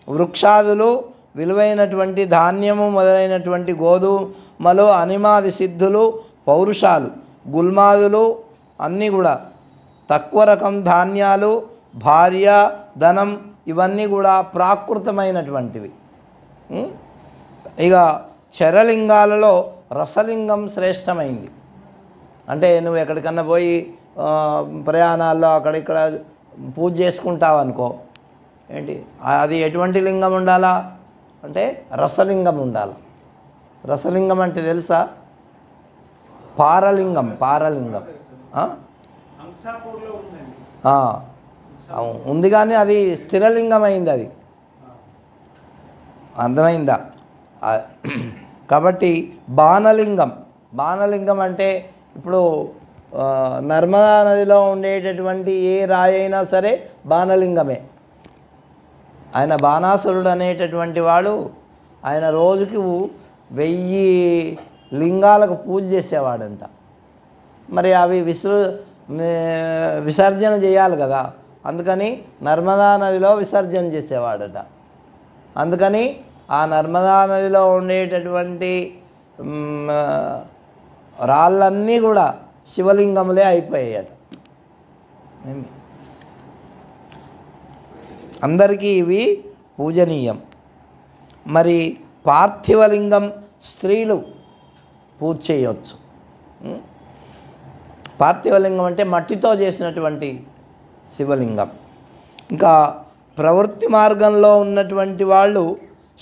వృక్షాదులు విలువైనటువంటి ధాన్యము మొదలైనటువంటి గోధుమలు, అనిమాది సిద్ధులు పౌరుషాలు, గుల్మాదులు అన్నీ కూడా తక్కువ రకం ధాన్యాలు, భార్య, ధనం ఇవన్నీ కూడా ప్రాకృతమైనటువంటివి. ఇక చరలింగాలలో రసలింగం శ్రేష్టమైంది. అంటే నువ్వు ఎక్కడికన్నా పోయి ప్రయాణాల్లో అక్కడిక్కడ పూజ చేసుకుంటావు అనుకో, ఏంటి అది ఎటువంటి లింగం ఉండాలా అంటే రసలింగం ఉండాలి. రసలింగం అంటే తెలుసా? పారలింగం. పారలింగం ఉంది కానీ అది స్థిరలింగం అయింది. అది అర్థమైందా? కాబట్టి బాణలింగం. బాణలింగం అంటే ఇప్పుడు నర్మదా నదిలో ఉండేటటువంటి ఏ రాయి అయినా సరే బాణలింగమే. ఆయన బాణాసురుడు అనేటటువంటి వాడు ఆయన రోజుకి 1000 లింగాలకు పూజ చేసేవాడంట. మరి అవి విసర్జన చేయాలి కదా, అందుకని నర్మదా నదిలో విసర్జన చేసేవాడట. అందుకని ఆ నర్మదా నదిలో ఉండేటటువంటి రాళ్ళన్నీ కూడా శివలింగములే అయిపోయాయట. అందరికీ ఇవి పూజనీయం. మరి పార్థివలింగం స్త్రీలు పూజ చేయవచ్చు. పార్థివలింగం అంటే మట్టితో చేసినటువంటి శివలింగం. ఇంకా ప్రవృత్తి మార్గంలో ఉన్నటువంటి వాళ్ళు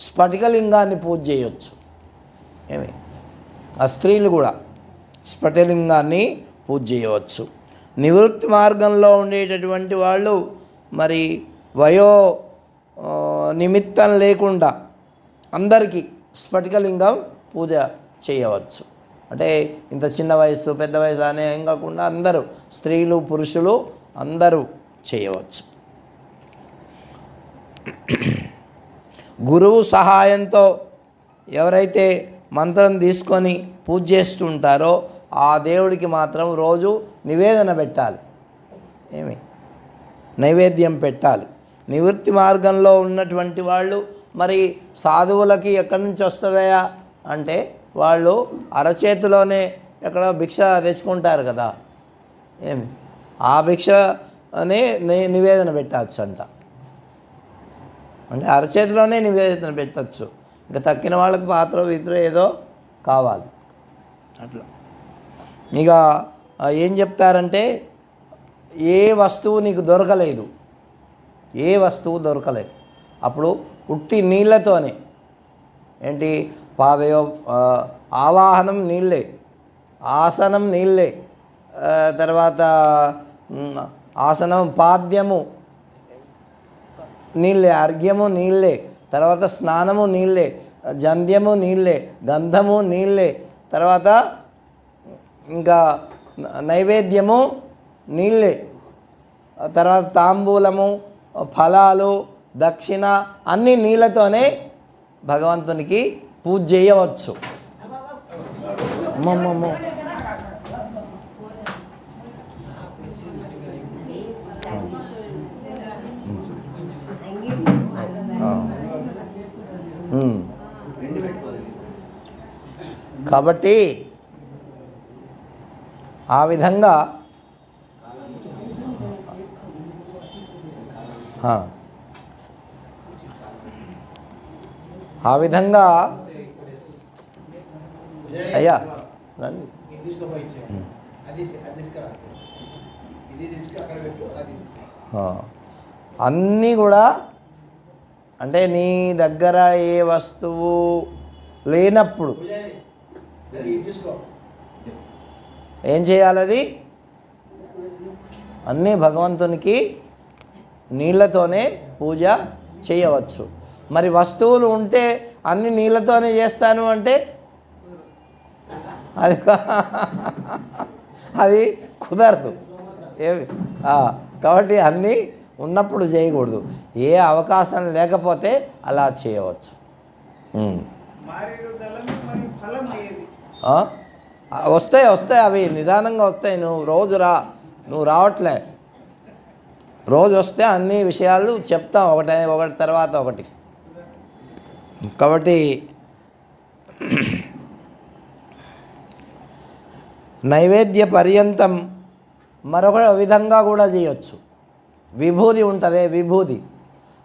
స్ఫటికలింగాన్ని పూజ చేయవచ్చు. ఏమి ఆ స్త్రీలు కూడా స్ఫటికలింగాన్ని పూజ చేయవచ్చు. నివృత్తి మార్గంలో ఉండేటటువంటి వాళ్ళు మరి వయో నిమిత్తం లేకుండా అందరికీ స్ఫటికలింగం పూజ చేయవచ్చు. అంటే ఇంత చిన్న వయసు పెద్ద వయసు అనే ఏం కాకుండా అందరూ స్త్రీలు పురుషులు అందరూ చేయవచ్చు. గురువు సహాయంతో ఎవరైతే మంత్రం తీసుకొని పూజ చేస్తుంటారో ఆ దేవుడికి మాత్రం రోజు నివేదన పెట్టాలి. ఏమి నైవేద్యం పెట్టాలి. నివృత్తి మార్గంలో ఉన్నటువంటి వాళ్ళు మరి సాధువులకి ఎక్కడి నుంచి వస్తుందయా అంటే వాళ్ళు అరచేతిలోనే ఎక్కడ భిక్ష తెచ్చుకుంటారు కదా, ఏమి ఆ భిక్షనే నివేదన పెట్టచ్చు అంట. అంటే అరచేతిలోనే నివేదన పెట్టచ్చు. ఇంకా తక్కిన వాళ్ళకి పాత్ర ఇతర ఏదో కావాలి అట్లా. ఇక ఏం చెప్తారంటే ఏ వస్తువు నీకు దొరకలేదు, ఏ వస్తువు దొరకలేదు, అప్పుడు ఉట్టి నీళ్ళతోనే ఏంటి పాదయో ఆవాహనం నీళ్ళే, ఆసనం నీళ్ళే, తర్వాత ఆసనం పాద్యము నీళ్ళే, అర్ఘ్యము నీళ్ళే, తర్వాత స్నానము నీళ్ళే, జంధ్యము నీళ్ళే, గంధము నీళ్ళే, తర్వాత ఇంకా నైవేద్యము నీళ్ళే, తర్వాత తాంబూలము, ఫలాలు, దక్షిణ అన్నీ నీళ్ళతోనే భగవంతునికి పూజ చేయవచ్చు. అమ్మమ్మమ్మో కాబట్టి ఆ విధంగా అయ్యా రండి. అన్నీ కూడా అంటే నీ దగ్గర ఏ వస్తువు లేనప్పుడు ఏం చేయాలి? అది అన్నీ భగవంతునికి నీళ్ళతోనే పూజ చేయవచ్చు. మరి వస్తువులు ఉంటే అన్ని నీళ్ళతోనే చేస్తాను అంటే అది కుదరదు. ఏమి కాబట్టి అన్నీ ఉన్నప్పుడు చేయకూడదు, ఏ అవకాశం లేకపోతే అలా చేయవచ్చు. వస్తాయి వస్తాయి అవి నిదానంగా వస్తాయి. నువ్వు రావట్లే, రోజు వస్తే అన్ని విషయాలు చెప్తాం ఒకటి తర్వాత ఒకటి. కాబట్టి నైవేద్య పర్యంతం మరొక విధంగా కూడా చేయొచ్చు. విభూది ఉంటుంది, విభూది,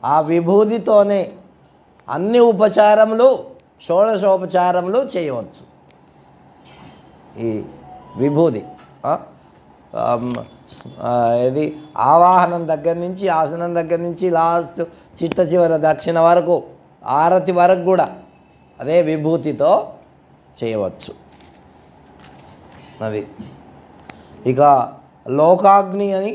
ఆ విభూదితోనే అన్ని ఉపచారములు, షోడశోపచారములు చేయవచ్చు. ఈ విభూది ఇది ఆవాహనం దగ్గర నుంచి, ఆసనం దగ్గర నుంచి లాస్ట్ చిట్ట చివర దక్షిణ వరకు, ఆరతి వరకు కూడా అదే విభూతితో చేయవచ్చు. అది ఇక లోకాగ్ని అని,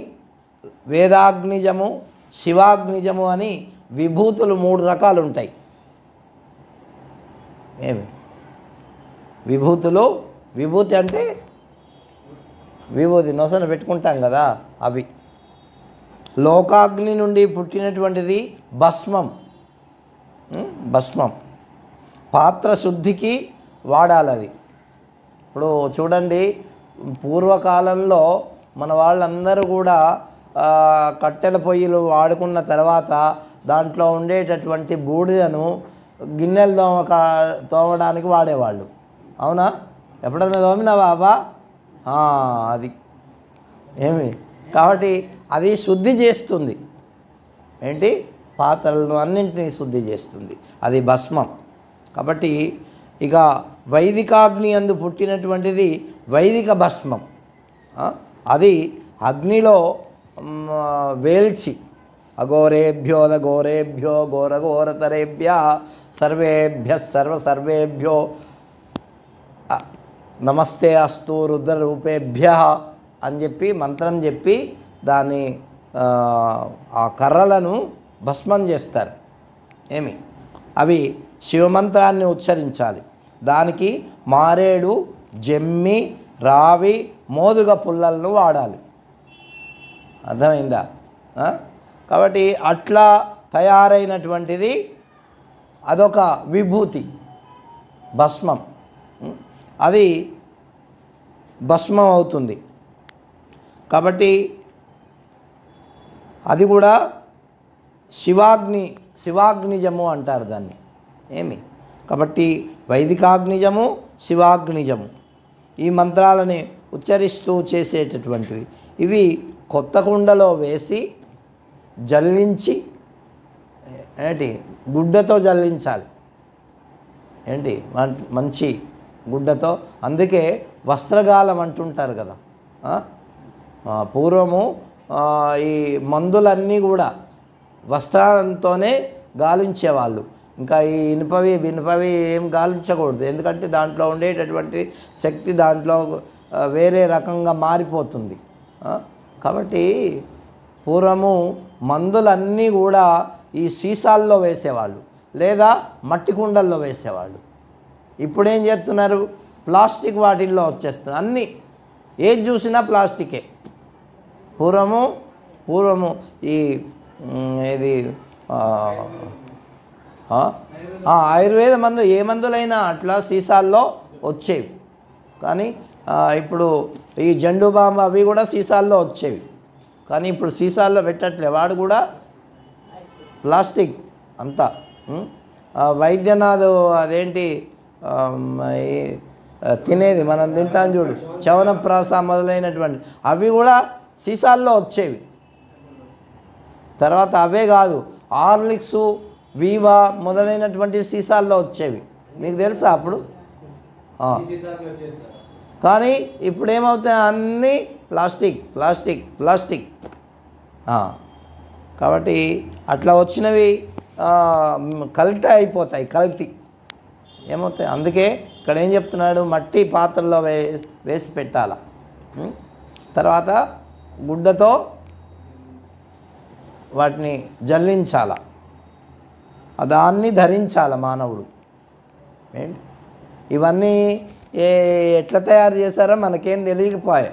వేదాగ్నిజము, శివాగ్నిజము అని విభూతులు 3 రకాలు ఉంటాయి. ఏమి విభూతులు? విభూతి అంటే విభూతి నొసన పెట్టుకుంటాం కదా, అవి. లోకాగ్ని నుండి పుట్టినటువంటిది భస్మం. భస్మం పాత్ర శుద్ధికి వాడాలి. అది ఇప్పుడు చూడండి, పూర్వకాలంలో మన వాళ్ళందరూ కూడా కట్టెల పొయ్యిలు వాడుకున్న తర్వాత దాంట్లో ఉండేటటువంటి బూడిదను గిన్నెలు తోమడానికి వాడేవాళ్ళు. అవునా? ఎప్పుడన్నా తోమినావా బాబా? అది ఏమి కాబట్టి అది శుద్ధి చేస్తుంది. ఏంటి? పాత్రలను అన్నింటినీ శుద్ధి చేస్తుంది. అది భస్మం. కాబట్టి ఇక వైదికాగ్ని అందు పుట్టినటువంటిది వైదిక భస్మం. అది అగ్నిలో వేల్చి అఘోరేభ్యోదఘోరేభ్యో ఘోరఘోరతరేభ్య సర్వేభ్య సర్వసర్వేభ్యో నమస్తే అస్తు రుద్రరూపేభ్య అని చెప్పి మంత్రం చెప్పి దాన్ని ఆ కర్రలను భస్మం చేస్తారు. ఏమి అవి శివమంత్రాన్ని ఉచ్చరించాలి. దానికి మారేడు, జమ్మి, రావి, మోదుగ పుల్లలను వాడాలి. అర్థమైందా? కాబట్టి అట్లా తయారైనటువంటిది అదొక విభూతి, భస్మం. అది భస్మం అవుతుంది. కాబట్టి అది కూడా శివాగ్నిజము అంటారు దాన్ని. ఏమి కాబట్టి వైదికాగ్నిజము, శివాగ్నిజము ఈ మంత్రాలని ఉచ్చరిస్తూ చేసేటటువంటివి. ఇవి కొత్త కుండలో వేసి జల్లించి ఏంటి గుడ్డతో జల్లించాలి. ఏంటి మంచి గుడ్డతో. అందుకే వస్త్రగాలం అంటుంటారు కదా. పూర్వము ఈ మందులన్నీ కూడా వస్త్రాలతోనే గాలించేవాళ్ళు. ఇంకా ఈ ఇనుపవి ఏం గాలించకూడదు, ఎందుకంటే దాంట్లో ఉండేటటువంటి శక్తి దాంట్లో వేరే రకంగా మారిపోతుంది. కాబట్టి పూర్వము మందులన్నీ కూడా ఈ సీసాల్లో వేసేవాళ్ళు లేదా మట్టి కుండల్లో వేసేవాళ్ళు. ఇప్పుడేం చేస్తున్నారు, ప్లాస్టిక్ వాటిల్లో వచ్చేస్తుంది. అన్నీ ఏది చూసినా ప్లాస్టికే. పూర్వము ఈ ఇది ఆయుర్వేద మందు ఏ మందులైనా అట్లా సీసాల్లో వచ్చేవి. కానీ ఇప్పుడు ఈ జండు బాంబు అవి కూడా సీసాల్లో వచ్చేవి. కానీ ఇప్పుడు సీసాల్లో పెట్టట్లే, వాడు కూడా ప్లాస్టిక్ అంతా. వైద్యనాథ్ అదేంటి తినేది మనం తింటాం చూడు, చవనప్రాస మొదలైనటువంటి అవి కూడా సీసాల్లో వచ్చేవి. తర్వాత అవే కాదు, హార్లిక్స్, వీవా మొదలైనటువంటి సీసాల్లో వచ్చేవి. మీకు తెలుసా అప్పుడు? కానీ ఇప్పుడు ఏమవుతాయి, అన్నీ ప్లాస్టిక్ ప్లాస్టిక్ ప్లాస్టిక్. కాబట్టి అట్లా వచ్చినవి కల్తీ అయిపోతాయి, కల్తీ ఏమవుతాయి. అందుకే ఇక్కడ ఏం చెప్తున్నాడు, మట్టి పాత్రలో వేసి పెట్టాల. తర్వాత గుడ్డతో వాటిని జల్లించాల, దాన్ని ధరించాల మానవుడు. ఏంటి ఇవన్నీ ఎట్లా తయారు చేశారో మనకేం తెలియకపోయా.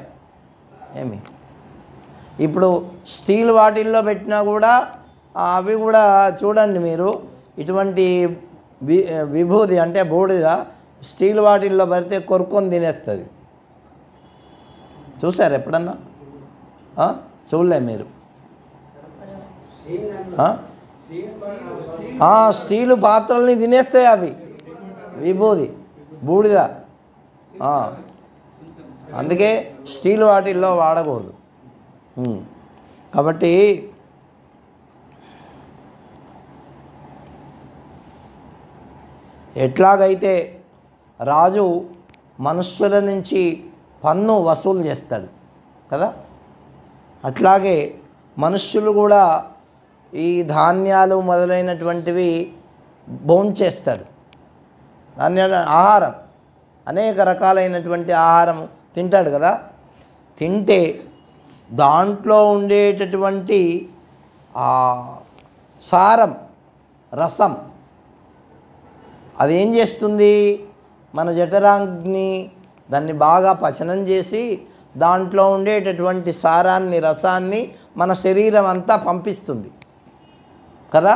ఏమి ఇప్పుడు స్టీల్ వాటిల్లో పెట్టినా కూడా అవి కూడా చూడండి మీరు, ఇటువంటి విభూది అంటే బూడిద స్టీల్ వాటిల్లో పడితే కొరుక్కొని తినేస్తుంది. చూసారు ఎప్పుడన్నా? చూడలే మీరు? స్టీలు పాత్రల్ని తినేస్తాయి అవి, విభూది బూడిద. అందుకే స్టీల్ వాటిల్లో వాడకూడదు. కాబట్టి ఎట్లాగైతే రాజు మనుష్యుల నుంచి పన్ను వసూలు చేస్తాడు కదా, అట్లాగే మనుష్యులు కూడా ఈ ధాన్యాలు మొదలైనటువంటివి భోంచేస్తాడు. ధాన్యాలు ఆహారం, అనేక రకాలైనటువంటి ఆహారం తింటాడు కదా. తింటే దాంట్లో ఉండేటటువంటి సారం, రసం అదేం చేస్తుంది, మన జఠరాగ్ని దాన్ని బాగా పచనం చేసి దాంట్లో ఉండేటటువంటి సారాన్ని, రసాన్ని మన శరీరం అంతా పంపిస్తుంది కదా.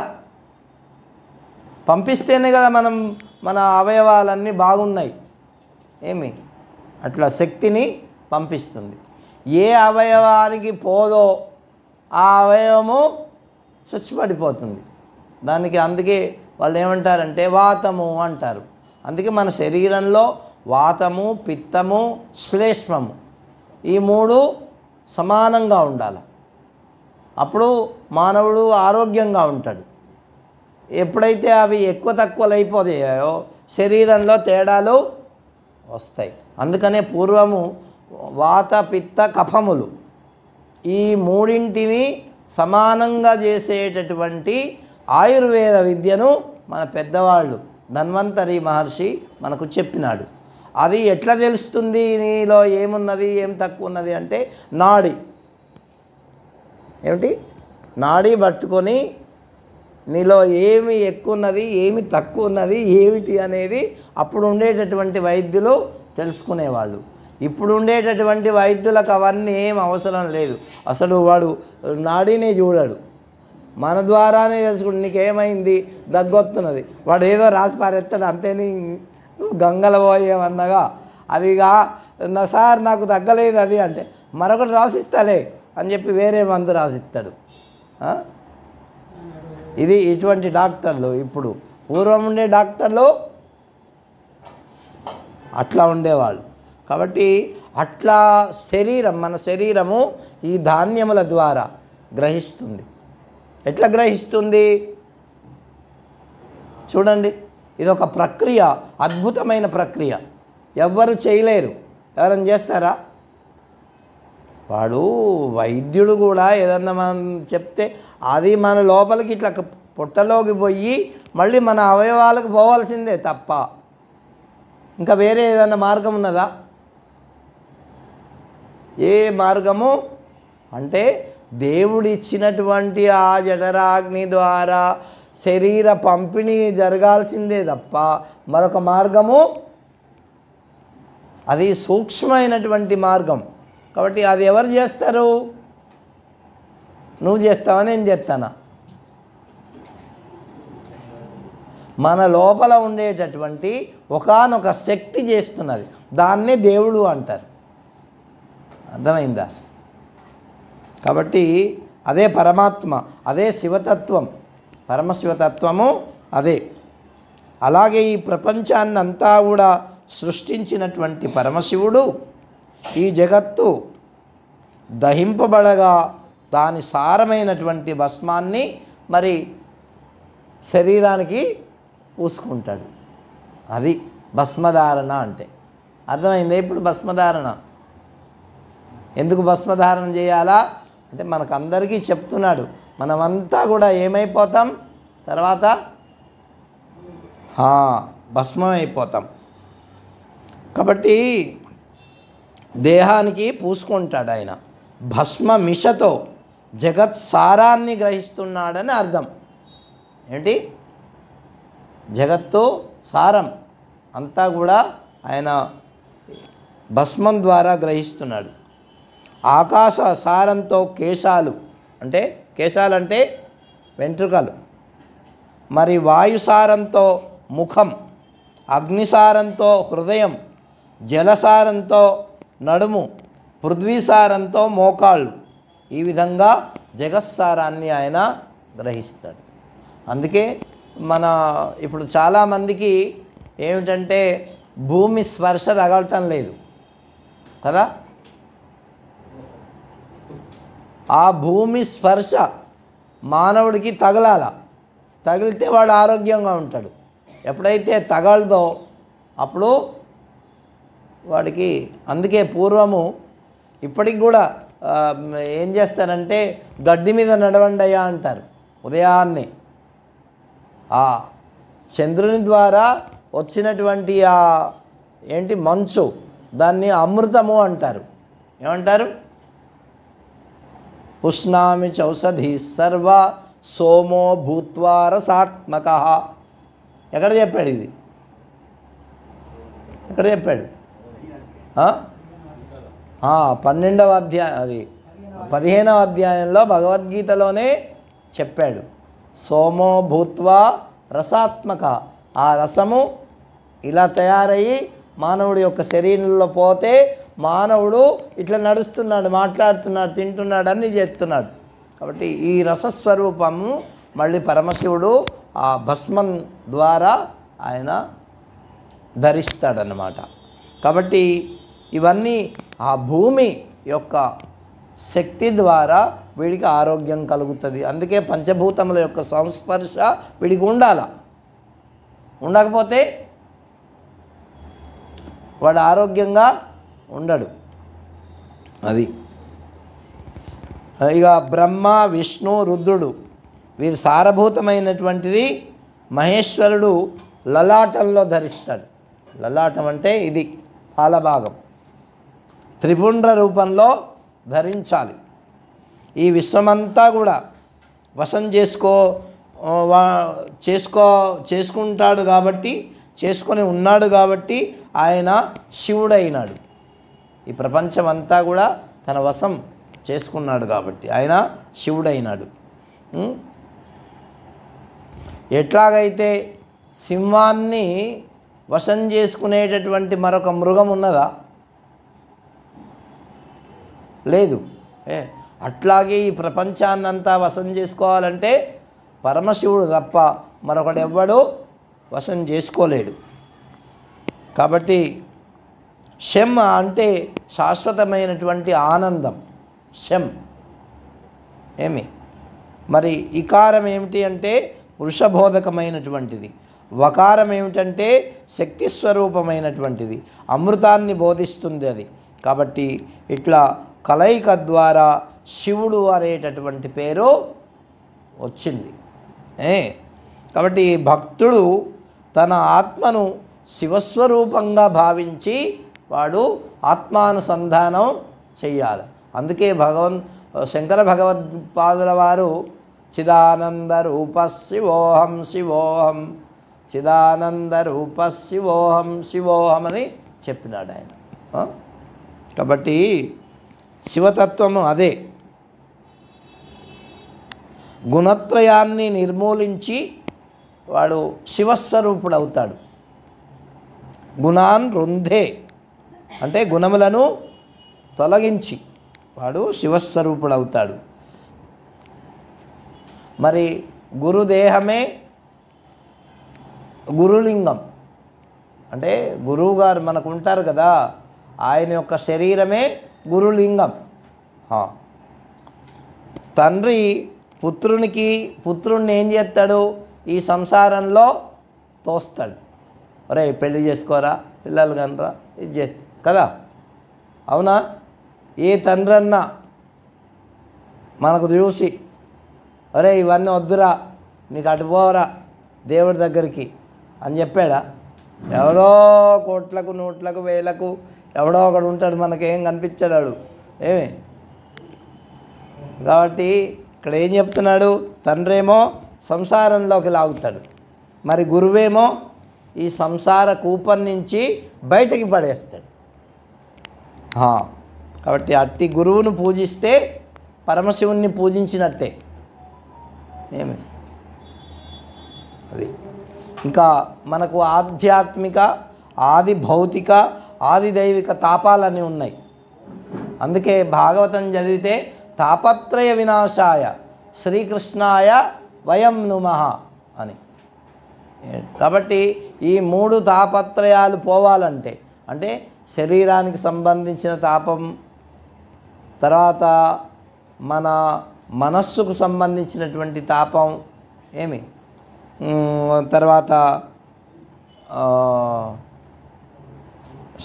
పంపిస్తేనే కదా మన అవయవాలన్నీ బాగున్నాయి. ఏమి అట్లా శక్తిని పంపిస్తుంది. ఏ అవయవానికి పోదో ఆ అవయవము చచ్చిపడిపోతుంది. దానికి అందుకే వాళ్ళు ఏమంటారంటే వాతము అంటారు. అందుకే మన శరీరంలో వాతము, పిత్తము, శ్లేష్మము ఈ మూడు సమానంగా ఉండాలి. అప్పుడు మానవుడు ఆరోగ్యంగా ఉంటాడు. ఎప్పుడైతే అవి ఎక్కువ తక్కువలు అయిపోతాయో శరీరంలో తేడాలు వస్తాయి. అందుకనే పూర్వము వాత, పిత్త, కఫములు ఈ మూడింటిని సమానంగా చేసేటటువంటి ఆయుర్వేద విద్యను మన పెద్దవాళ్ళు ధన్వంతరి మహర్షి మనకు చెప్పినాడు. అది ఎట్లా తెలుస్తుంది నీలో ఏమున్నది ఏం తక్కువ ఉన్నది అంటే నాడి ఏమిటి, నాడి పట్టుకొని నీలో ఏమి ఎక్కువ ఉన్నది ఏమి తక్కువ ఉన్నది ఏమిటి అనేది అప్పుడు ఉండేటటువంటి వైద్యులు తెలుసుకునేవాళ్ళు. ఇప్పుడు ఉండేటటువంటి వైద్యులకు అవన్నీ ఏం అవసరం లేదు. అసలు వాడు నాడీనే చూడాడు, మన ద్వారానే తెలుసుకుంటు నీకేమైంది, దగ్గొస్తున్నది, వాడు ఏదో రాసి పారేస్తాడు అంతేని గంగల పోయేమన్నగా. అదిగా నా సార్ నాకు తగ్గలేదు అది అంటే మరొకటి రాసిస్తాలే అని చెప్పి వేరే మందు రాసిస్తాడు. ఇది ఇటువంటి డాక్టర్లు. ఇప్పుడు పూర్వం ఉండే డాక్టర్లు అట్లా ఉండేవాళ్ళు. కాబట్టి అట్లా మన శరీరము ఈ ధాన్యముల ద్వారా గ్రహిస్తుంది. ఎట్లా గ్రహిస్తుంది చూడండి, ఇదొక ప్రక్రియ, అద్భుతమైన ప్రక్రియ. ఎవ్వరు చేయలేరు. ఎవరైనా చేస్తారా? వాడు వైద్యుడు కూడా ఏదన్నా మనం చెప్తే అది మన లోపలికి ఇట్లా పొట్టలోకి పోయి మళ్ళీ మన అవయవాలకు పోవాల్సిందే తప్ప ఇంకా వేరే ఏదైనా మార్గం ఉన్నదా? ఏ మార్గము అంటే దేవుడిచ్చినటువంటి ఆ జఠరాగ్ని ద్వారా శరీర పంపిణీ జరగాల్సిందే తప్ప మరొక మార్గము అది సూక్ష్మమైనటువంటి మార్గం. కాబట్టి అది ఎవరు చేస్తారు? నువ్వు చేస్తావా, నేను చేస్తానా? మన లోపల ఉండేటటువంటి ఒకానొక శక్తి చేస్తున్నది, దాన్నే దేవుడు అంటారు. అర్థమైందా? కాబట్టి అదే పరమాత్మ, అదే శివతత్వం, పరమశివతత్వము అదే. అలాగే ఈ ప్రపంచాన్ని అంతా కూడా సృష్టించినటువంటి పరమశివుడు ఈ జగత్తు దహింపబడగా దాని సారమైనటువంటి భస్మాన్ని మరి శరీరానికి పూసుకుంటాడు. అది భస్మధారణ అంటే. అర్థమైందా ఇప్పుడు భస్మధారణ? ఎందుకు భస్మధారణ చేయాలా అంటే మనకందరికీ చెప్తున్నాడు, మనమంతా కూడా ఏమైపోతాం తర్వాత? భస్మం అయిపోతాం. కాబట్టి దేహానికి పూసుకుంటాడు ఆయన. భస్మ మిషతో జగత్ సారాన్ని గ్రహిస్తున్నాడని అర్థం. ఏంటి? జగత్తు సారం అంతా కూడా ఆయన భస్మం ద్వారా గ్రహిస్తున్నాడు. ఆకాశ సారంతో కేశాలు, అంటే కేశాలు అంటే వెంట్రుకలు, మరి వాయుసారంతో ముఖం, అగ్నిసారంతో హృదయం, జలసారంతో నడుము, పృథ్వీసారంతో మోకాళ్ళు, ఈ విధంగా జగత్సారాన్ని ఆయన గ్రహిస్తాడు. అందుకే మన ఇప్పుడు చాలామందికి ఏమిటంటే భూమి స్పర్శ తగలటం లేదు కదా. ఆ భూమి స్పర్శ మానవుడికి తగలాల, తగిలితే వాడు ఆరోగ్యంగా ఉంటాడు. ఎప్పుడైతే తగలదో అప్పుడు వాడికి, అందుకే పూర్వము ఇప్పటికి కూడా ఏం చేస్తారంటే గడ్డి మీద నడవండయ్యా అంటారు. ఉదయాన్నే ఆ చంద్రుని ద్వారా వచ్చినటువంటి ఆ ఏంటి మంచు, దాన్ని అమృతము అంటారు. ఏమంటారు? పుష్ణామి చౌషధి సర్వ సోమో భూత్వా రసాత్మక. ఎక్కడ చెప్పాడు ఇది? ఎక్కడ చెప్పాడు? 12వ అధ్యాయం, అది 15వ అధ్యాయంలో భగవద్గీతలోనే చెప్పాడు. సోమో భూత్వా రసాత్మక. ఆ రసము ఇలా తయారయ్యి మానవుడి యొక్క శరీరంలో పోతే మానవుడు ఇట్లా నడుస్తున్నాడు, మాట్లాడుతున్నాడు, తింటున్నాడు, అన్నీ చేస్తున్నాడు. కాబట్టి ఈ రసస్వరూపము మళ్ళీ పరమశివుడు ఆ భస్మం ద్వారా ఆయన ధరిస్తాడన్నమాట. కాబట్టి ఇవన్నీ ఆ భూమి యొక్క శక్తి ద్వారా వీడికి ఆరోగ్యం కలుగుతుంది. అందుకే పంచభూతముల యొక్క సంస్పర్శ వీడికి ఉండాల. ఉండకపోతే వాడు ఆరోగ్యంగా ఉండడు. అది ఇక బ్రహ్మ, విష్ణు, రుద్రుడు వీరు సారభూతమైనటువంటిది మహేశ్వరుడు లలాటంలో ధరిస్తాడు. లలాటం అంటే ఇది పాలభాగం, త్రిపుండ్ర రూపంలో ధరించాలి. ఈ విశ్వమంతా కూడా వశం చేసుకుంటాడు కాబట్టి, చేసుకొని ఉన్నాడు కాబట్టి ఆయన శివుడైనాడు. ఈ ప్రపంచమంతా కూడా తన వశం చేసుకున్నాడు కాబట్టి ఆయన శివుడైనాడు. ఎట్లాగైతే సింహాన్ని వశం చేసుకునేటటువంటి మరొక మృగం ఉన్నదా? లేదు. అట్లాగే ఈ ప్రపంచాన్నంతా వశం చేసుకోవాలంటే పరమశివుడు తప్ప మరొకడు ఎవ్వడు వశం చేసుకోలేడు. కాబట్టి శం అంటే శాశ్వతమైనటువంటి ఆనందం. శం ఏమి మరి ఇకారం ఏమిటి అంటే పురుషబోధకమైనటువంటిది. వకారం ఏమిటంటే శక్తి స్వరూపమైనటువంటిది, అమృతాన్ని బోధిస్తుంది అది. కాబట్టి ఇట్లా కలయిక ద్వారా శివుడు అనేటటువంటి పేరు వచ్చింది. కాబట్టి భక్తుడు తన ఆత్మను శివస్వరూపంగా భావించి వాడు ఆత్మానుసంధానం చెయ్యాలి. అందుకే శంకర భగవత్పాదుల వారు చిదానంద రూప శివోహం శివోహం, చిదానంద రూప శివోహం శివోహం అని చెప్పినాడు ఆయన. కాబట్టి శివతత్వము అదే. గుణత్రయాన్ని నిర్మూలించి వాడు శివస్వరూపుడు అవుతాడు. గుణాన్ రుంధే అంటే గుణములను తొలగించి వాడు శివస్వరూపుడు అవుతాడు. మరి గురుదేహమే గురులింగం అంటే గురువుగారు మనకు ఉంటారు కదా, ఆయన యొక్క శరీరమే గురులింగం. తండ్రి పుత్రుణ్ణి ఏం చేస్తాడు? ఈ సంసారంలో తోస్తాడు. ఒరే పెళ్లి చేసుకోరా, పిల్లలు కనరా, ఇది చేస్తా కదా, అవునా? ఏ తండ్రి అన్నా మనకు చూసి ఒరే ఇవన్నీ వద్దురా, నీకు అటుపోవరా దేవుడి దగ్గరికి అని చెప్పాడా? ఎవరో కోట్లకు నూట్లకు వేలకు ఎవడో ఒకడు ఉంటాడు, మనకేం కనిపించాడు ఏమి. కాబట్టి ఇక్కడ ఏం చెప్తున్నాడు? తండ్రేమో సంసారంలోకి లాగుతాడు, మరి గురువేమో ఈ సంసార కూపం నుంచి బయటికి పడేస్తాడు. కాబట్టి అట్టి గురువును పూజిస్తే పరమశివుణ్ణి పూజించినట్టే. ఏమి అది. ఇంకా మనకు ఆధ్యాత్మిక, ఆది భౌతిక, ఆది దైవిక తాపాలన్నీ ఉన్నాయి. అందుకే భాగవతం చదివితే తాపత్రయ వినాశాయ శ్రీకృష్ణాయ వయం నుమః అని. కాబట్టి ఈ 3 తాపత్రయాలు పోవాలంటే అంటే శరీరానికి సంబంధించిన తాపం, తర్వాత మన మనస్సుకు సంబంధించినటువంటి తాపం ఏమి, తర్వాత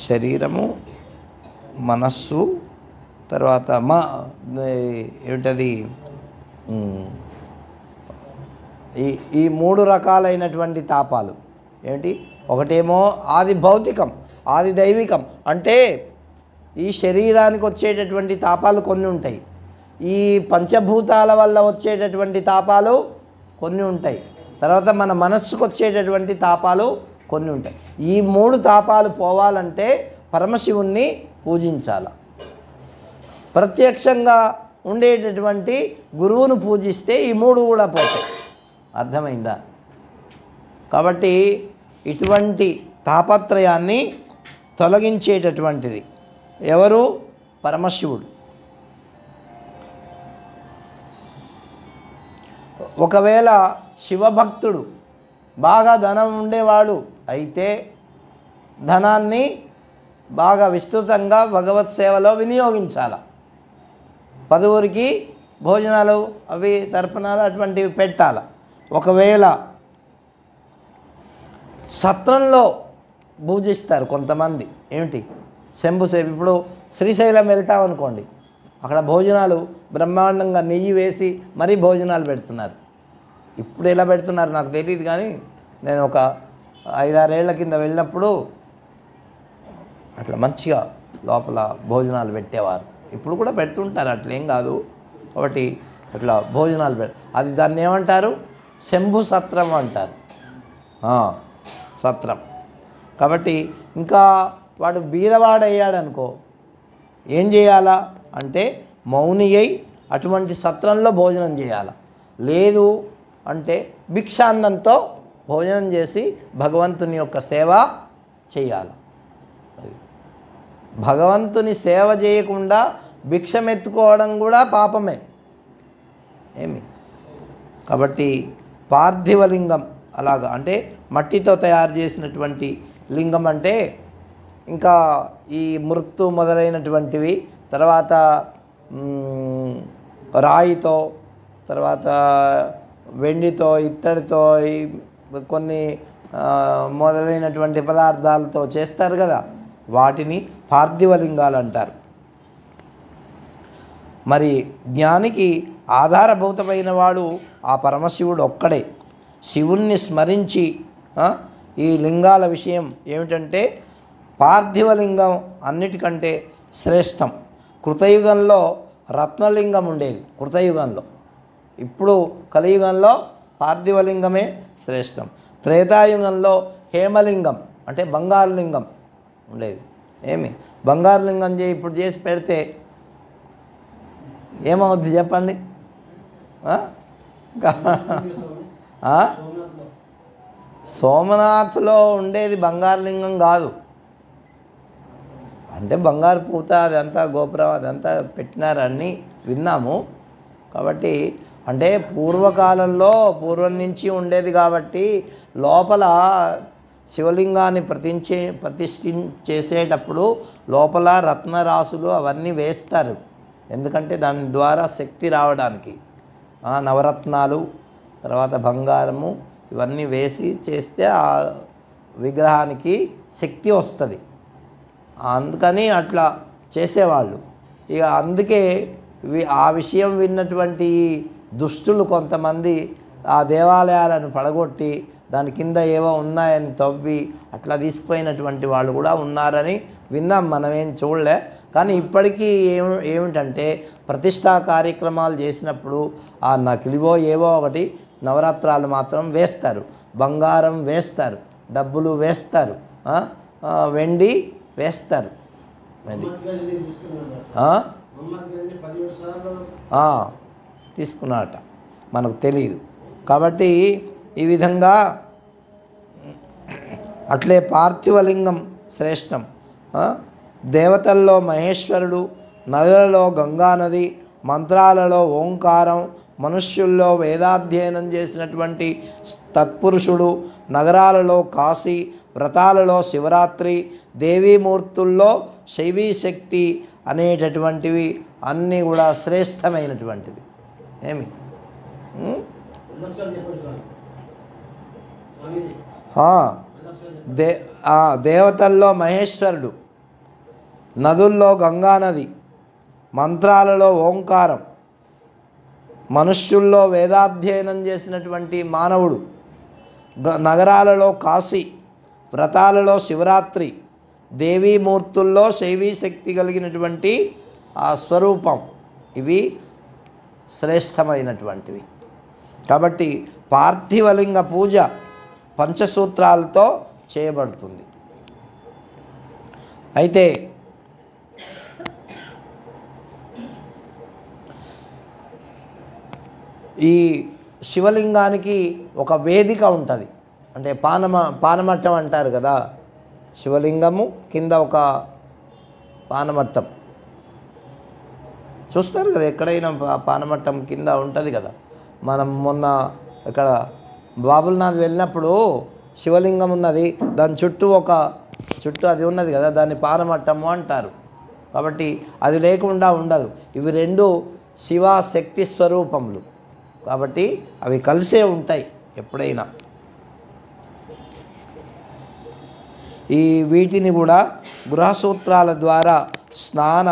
శరీరము, మనస్సు, తర్వాత ఏమిటది ఈ 3 రకాలైనటువంటి తాపాలు ఏమిటి? ఒకటేమో ఆది భౌతికం, ఆది దైవికం అంటే ఈ శరీరానికి వచ్చేటటువంటి తాపాలు కొన్ని ఉంటాయి, ఈ పంచభూతాల వల్ల వచ్చేటటువంటి తాపాలు కొన్ని ఉంటాయి, తర్వాత మన మనస్సుకు వచ్చేటటువంటి తాపాలు కొన్ని ఉంటాయి. ఈ 3 తాపాలు పోవాలంటే పరమశివుణ్ణి పూజించాలి. ప్రత్యక్షంగా ఉండేటటువంటి గురువును పూజిస్తే ఈ 3 కూడా పోతాయి. అర్థమైందా? కాబట్టి ఇటువంటి తాపత్రయాన్ని తొలగించేటటువంటిది ఎవరు? పరమశివుడు. ఒకవేళ శివభక్తుడు బాగా ధనం ఉండేవాడు అయితే ధనాన్ని బాగా విస్తృతంగా భగవత్ సేవలో వినియోగించాలి. 10ఊరికి భోజనాలు అవి తర్పణాలు అటువంటివి పెట్టాలి. ఒకవేళ సత్రంలో పూజిస్తారు కొంతమంది, ఏమిటి శంభుసేవ. ఇప్పుడు శ్రీశైలం వెళ్తామనుకోండి, అక్కడ భోజనాలు బ్రహ్మాండంగా నెయ్యి వేసి మరీ భోజనాలు పెడుతున్నారు. ఇప్పుడు ఎలా పెడుతున్నారు నాకు తెలియదు, కానీ నేను ఒక 5-6 ఏళ్ల కింద వెళ్ళినప్పుడు అట్లా మంచిగా లోపల భోజనాలు పెట్టేవారు. ఇప్పుడు కూడా పెడుతుంటారు, అట్లేం కాదు. కాబట్టి అట్లా భోజనాలు అది దాన్ని ఏమంటారు? శంభు సత్రం అంటారు, సత్రం. కాబట్టి ఇంకా వాడు బీదవాడయ్యాడనుకో ఏం చేయాలా అంటే మౌని అయి అటువంటి సత్రంలో భోజనం చేయాలి. లేదు అంటే భిక్షాన్నంతో భోజనం చేసి భగవంతుని యొక్క సేవ చేయాలి. భగవంతుని సేవ చేయకుండా భిక్షమెత్తుకోవడం కూడా పాపమే ఏమి. కాబట్టి పార్థివలింగం అలాగా అంటే మట్టితో తయారు చేసినటువంటి లింగం అంటే ఇంకా ఈ మృత్తు మొదలైనటువంటివి, తర్వాత రాయితో, తర్వాత వెండితో, ఇత్తడితో, కొన్ని మొదలైనటువంటి పదార్థాలతో చేస్తారు కదా, వాటిని పార్థివలింగాలు అంటారు. మరి జ్ఞానికి ఆధారభూతమైన వాడు ఆ పరమశివుడు ఒక్కడే. శివుణ్ణి స్మరించి ఈ లింగాల విషయం ఏమిటంటే పార్థివలింగం అన్నిటికంటే శ్రేష్టం. కృతయుగంలో రత్నలింగం ఉండేది కృతయుగంలో. ఇప్పుడు కలియుగంలో పార్థివలింగమే శ్రేష్టం. త్రేతాయుగంలో హేమలింగం అంటే బంగారు లింగం ఉండేది. బంగారు లింగం ఇప్పుడు చేసి పెడితే ఏమవుద్ది చెప్పండి? సోమనాథ్లో ఉండేది బంగారు లింగం కాదు. అంటే బంగారు పూత అదంతా గోపురం అదంతా పెట్టినారని విన్నాము. కాబట్టి అంటే పూర్వం నుంచి ఉండేది కాబట్టి లోపల శివలింగాన్ని చేసేటప్పుడు లోపల రత్నరాసులు అవన్నీ వేస్తారు. ఎందుకంటే దాని ద్వారా శక్తి రావడానికి నవరత్నాలు తర్వాత బంగారము ఇవన్నీ వేసి చేస్తే ఆ విగ్రహానికి శక్తి వస్తుంది. అందుకని అట్లా చేసేవాళ్ళు. ఇక అందుకే ఆ విషయం విన్నటువంటి దుష్టులు కొంతమంది ఆ దేవాలయాలను పడగొట్టి దాని కింద ఏవో ఉన్నాయని తవ్వి అట్లా తీసిపోయినటువంటి వాళ్ళు కూడా ఉన్నారని విన్నాం. మనమేం చూడలే. కానీ ఇప్పటికీ ఏమిటంటే ప్రతిష్టా కార్యక్రమాలు చేసినప్పుడు ఆ నకిలివో ఏవో ఒకటి నవరాత్రాలు మాత్రం వేస్తారు, బంగారం వేస్తారు, డబ్బులు వేస్తారు, వెండి వేస్తారు. తీసుకున్నారట, మనకు తెలియదు. కాబట్టి ఈ విధంగా అట్లే పార్థివలింగం శ్రేష్టం. దేవతల్లో మహేశ్వరుడు, నదులలో గంగానది, మంత్రాలలో ఓంకారం, మనుష్యుల్లో వేదాధ్యయనం చేసినటువంటి తత్పురుషుడు, నగరాలలో కాశీ, వ్రతాలలో శివరాత్రి, దేవీమూర్తుల్లో శైవీశక్తి అనేటటువంటివి అన్నీ కూడా శ్రేష్టమైనటువంటివి. దేవతల్లో మహేశ్వరుడు, నదుల్లో గంగానది, మంత్రాలలో ఓంకారం, మనుష్యుల్లో వేదాధ్యయనం చేసినటువంటి మానవుడు, నగరాలలో కాశీ, వ్రతాలలో శివరాత్రి, దేవీమూర్తుల్లో శైవీశక్తి కలిగినటువంటి ఆ స్వరూపం, ఇవి శ్రేష్టమైనటువంటివి. కాబట్టి పార్థివలింగ పూజ పంచసూత్రాలతో చేయబడుతుంది. అయితే ఈ శివలింగానికి ఒక వేదిక ఉంటుంది. అంటే పానమట్టం అంటారు కదా, శివలింగము కింద ఒక పానమట్టం చూస్తారు కదా, ఎక్కడైనా పానమట్టం కింద ఉంటుంది కదా. మనం మొన్న ఇక్కడ బాబుల్నాథ్ వెళ్ళినప్పుడు శివలింగం ఉన్నది, దాని చుట్టూ అది ఉన్నది కదా, దాన్ని పానమట్టము అంటారు. కాబట్టి అది లేకుండా ఉండదు. ఇవి రెండు శివశక్తి స్వరూపములు కాబట్టి అవి కలిసే ఉంటాయి ఎప్పుడైనా. వీటిని కూడా గృహసూత్రాల ద్వారా స్నాన,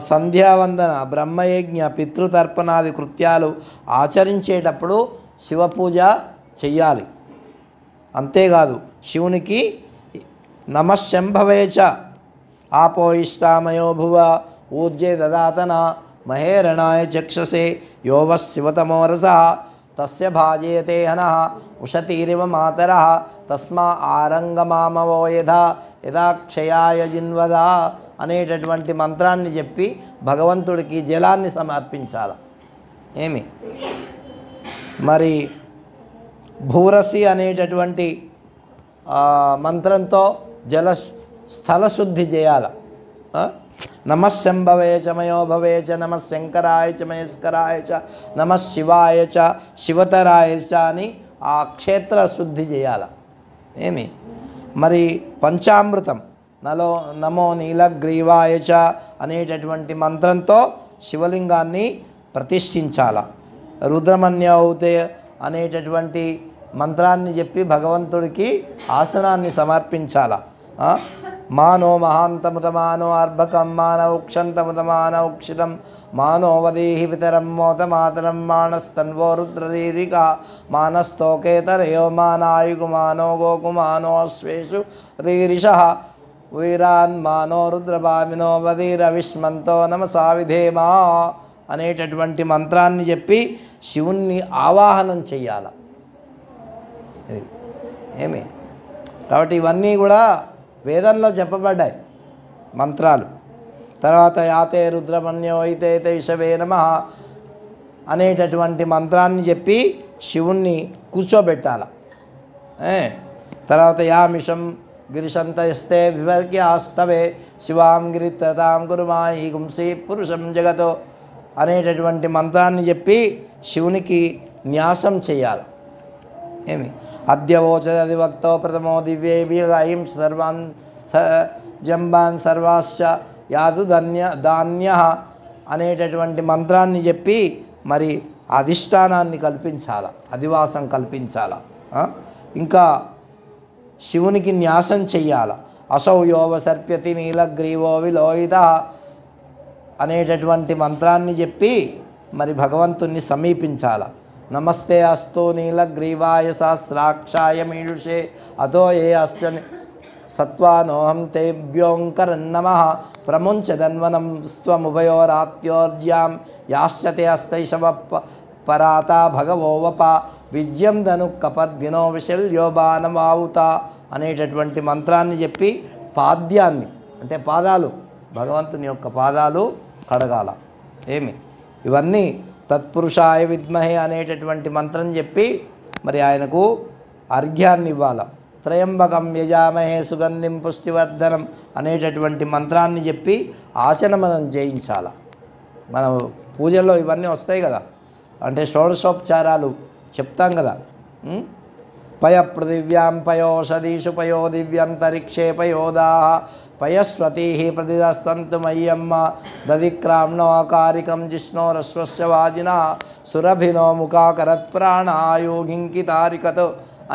సంధ్యావందన, బ్రహ్మయజ్ఞ, పితృతర్పణాది కృత్యాలు ఆచరించేటప్పుడు శివపూజ చెయ్యాలి. అంతేకాదు శివునికి నమశంభవేచ ఆపో ఇష్టామయో భువ ఊర్జే దదాతన మహేరణాయ చక్షసే యోవ శివతమోరస తస్య భాజయతే హనః ఉషతీరివ మాతరః తస్మా ఆరంగమామవో యథా క్షయాయ జిన్వదా అనేటటువంటి మంత్రాన్ని చెప్పి భగవంతుడికి జలాన్ని సమర్పించాలి. మరి భూరసి అనేటటువంటి మంత్రంతో స్థల శుద్ధి చేయాలి. నమశంభవే చ మయో భవే చ నమః శంకరాయ చ మహేశ్వరాయ చ నమః శివాయ చ శివతరాయ చ అని ఆ క్షేత్ర శుద్ధి చేయాలి. మరి పంచామృతం నమో నీలగ్రీవాయ చ అనేటటువంటి మంత్రంతో శివలింగాన్ని ప్రతిష్ఠించాల. రుద్రమన్యౌతే అనేటటువంటి మంత్రాన్ని చెప్పి భగవంతుడికి ఆసనాన్ని సమర్పించాల. మానో మహాంతముతమానో అర్భకం మానౌక్షంతముతమానౌక్షితం మానో వదీహి పితరం మోతమాతరం మానస్తన్వో రుద్రరీరిక మానస్తోకేతరయో మానాయుగుమానో గోకుమానో అశ్వేషు రీరిష వీరాన్ మానో రుద్రభామినో వదీరవిష్మంతో నమసా విధేమా అనేటటువంటి మంత్రాన్ని చెప్పి శివుణ్ణి ఆవాహనం చెయ్యాలి. ఏమి కాబట్టి ఇవన్నీ కూడా వేదంలో చెప్పబడ్డాయి మంత్రాలు. తర్వాత యాతే రుద్రమన్యో అయితే ఇషవే నమః అనేటటువంటి మంత్రాన్ని చెప్పి శివుణ్ణి కూర్చోబెట్టాల. తర్వాత యామిషం గిరిశంతస్తే వివర్గ్యాస్తవే శివాం గిరిత్రతాం కురుమాయి గుంసి పురుషం జగతో అనేటటువంటి మంత్రాన్ని చెప్పి శివునికి న్యాసం చేయాలి. ఏమి అద్యవోచదివక్తో ప్రథమో దివ్యేభిం సర్వాన్ జంబాన్ సర్వాశ్చ యాదు ధాన్య అనేటటువంటి మంత్రాన్ని చెప్పి మరి అధిష్టానాన్ని కల్పించాల, అధివాసం కల్పించాల. ఇంకా శివునికి న్యాసం చెయ్యాల. అసౌ యోవ సర్ప్యతి నీలగ్రీవో విలోహిత అనేటటువంటి మంత్రాన్ని చెప్పి మరి భగవంతుణ్ణి సమీపించాల. నమస్తే అస్తు నీలగ్రీవాయ సహస్రాక్షాయ మీడుషే అతో ఏ అస్య సత్వానోహం తేభ్యోంకరన్నమః ప్రముంచదన్వనం స్వముభయోరాత్యోర్జ్యాం యాశ్చతే అస్తైషవ పరాతా భగవోవప విద్యం ధను కపర్దినో విశల్యోబానమావుత అనేటటువంటి మంత్రాన్ని చెప్పి పాద్యాన్ని అంటే పాదాలు, భగవంతుని యొక్క పాదాలు కడగాల. ఏమి ఇవన్నీ తత్పురుషాయ విద్మహే అనేటటువంటి మంత్రం చెప్పి మరి ఆయనకు అర్ఘ్యాన్ని ఇవ్వాల. త్రయంబకం యజామహే సుగంధిం పుష్టివర్ధనం అనేటటువంటి మంత్రాన్ని చెప్పి ఆచమనం చేయించాల. మనం పూజల్లో ఇవన్నీ వస్తాయి కదా, అంటే షోడశోపచారాలు చెప్తాం కదా. పయ పృథివ్యాం పయోషధీషు పయో దివ్యంతరిక్షే పయోదా పయస్వతీ ప్రతిదస్సంతు మయ్యమ్మ దధిక్రామ్నోకారికం జిష్ణోరశ్వస్య వాజిన సురభినో ముఖాకరత్ ప్రాణాయోగింకితారికత్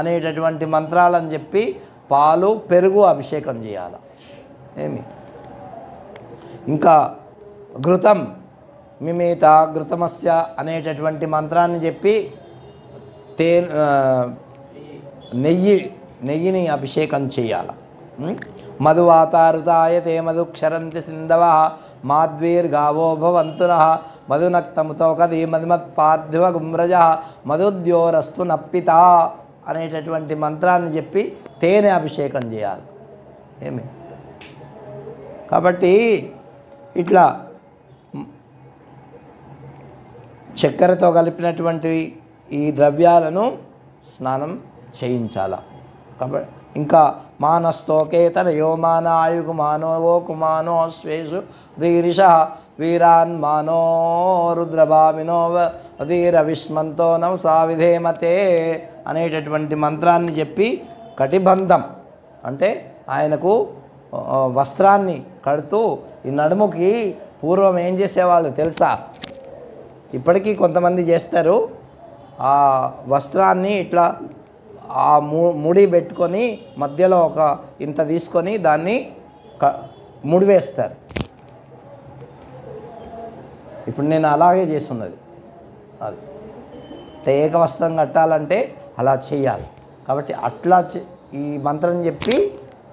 అనేటటువంటి మంత్రాలను చెప్పి పాలు పెరుగు అభిషేకం చేయాలి. ఏమి ఇంకా ఘృతం మిమేత ఘృతమస్య అనేటటువంటి మంత్రాన్ని చెప్పి నెయ్యిని అభిషేకం చేయాలి. మధువాతారుతాయ తే మధుక్షరంతి సింధవ మాద్వీర్గావో భవంతునః మధునక్తముతో కది మధుమత్పార్థివ గుమ్రజ మధుద్యోరస్తు నప్పిత అనేటటువంటి మంత్రాన్ని చెప్పి తేనె అభిషేకం చేయాలి. ఏమి కాబట్టి ఇట్లా చక్కెరతో కలిపినటువంటి ఈ ద్రవ్యాలను స్నానం చేయించాల. కాబట్టి ఇంకా మానస్తోకేతనయో మానాయుగు మానో గోకుమానో అశ్వేషు రీరిష వీరాన్ మానో రుద్రభామినో వదీరవిష్మంతో నమసా విధేమతే అనేటటువంటి మంత్రాన్ని చెప్పి కటిబంధం అంటే ఆయనకు వస్త్రాన్ని కడుతూ ఈ నడుముకి పూర్వం ఏం చేసేవాళ్ళు తెలుసా? ఇప్పటికీ కొంతమంది చేస్తారు. ఆ వస్త్రాన్ని ఇట్లా ఆ ముడి పెట్టుకొని మధ్యలో ఒక ఇంత తీసుకొని దాన్ని ముడివేస్తారు. ఇప్పుడు నేను అలాగే చేస్తున్నది. అది అంటే ఏకవస్త్రం కట్టాలంటే అలా చేయాలి. కాబట్టి అట్లా ఈ మంత్రం చెప్పి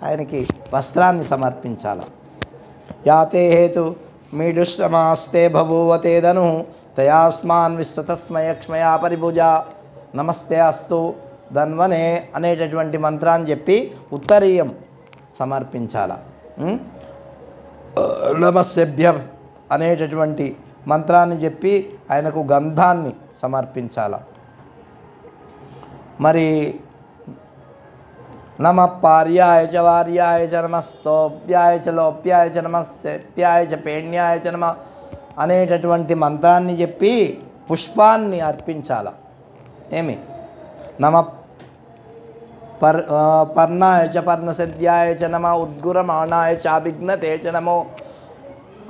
ఆయనకి వస్త్రాన్ని సమర్పించాలి. యాతే హేతు మీడుష్టమాస్తే బభూవతేదను తయాస్మాన్ విస్తతస్మయక్ష్మయా పరిభుజ నమస్తే అస్తు ధన్వనే అనేటటువంటి మంత్రాన్ని చెప్పి ఉత్తరీయం సమర్పించాల. నమస్సేభ్య అనేటటువంటి మంత్రాన్ని చెప్పి ఆయనకు గంధాన్ని సమర్పించాల. మరి నమ పార్యాయ చ వార్యాయ చ నమస్తోప్యాయ చ లోప్యాయ చ నమస్సేప్యాయ చ పేణ్యాయ చ నమ అనేటటువంటి మంత్రాన్ని చెప్పి పుష్పాన్ని అర్పించాల. ఏమి నమ పర్ణాయ చ పర్ణసద్యాయ చ నమ ఉద్గురమాణాయ చాభిఘ్నతే చ నమో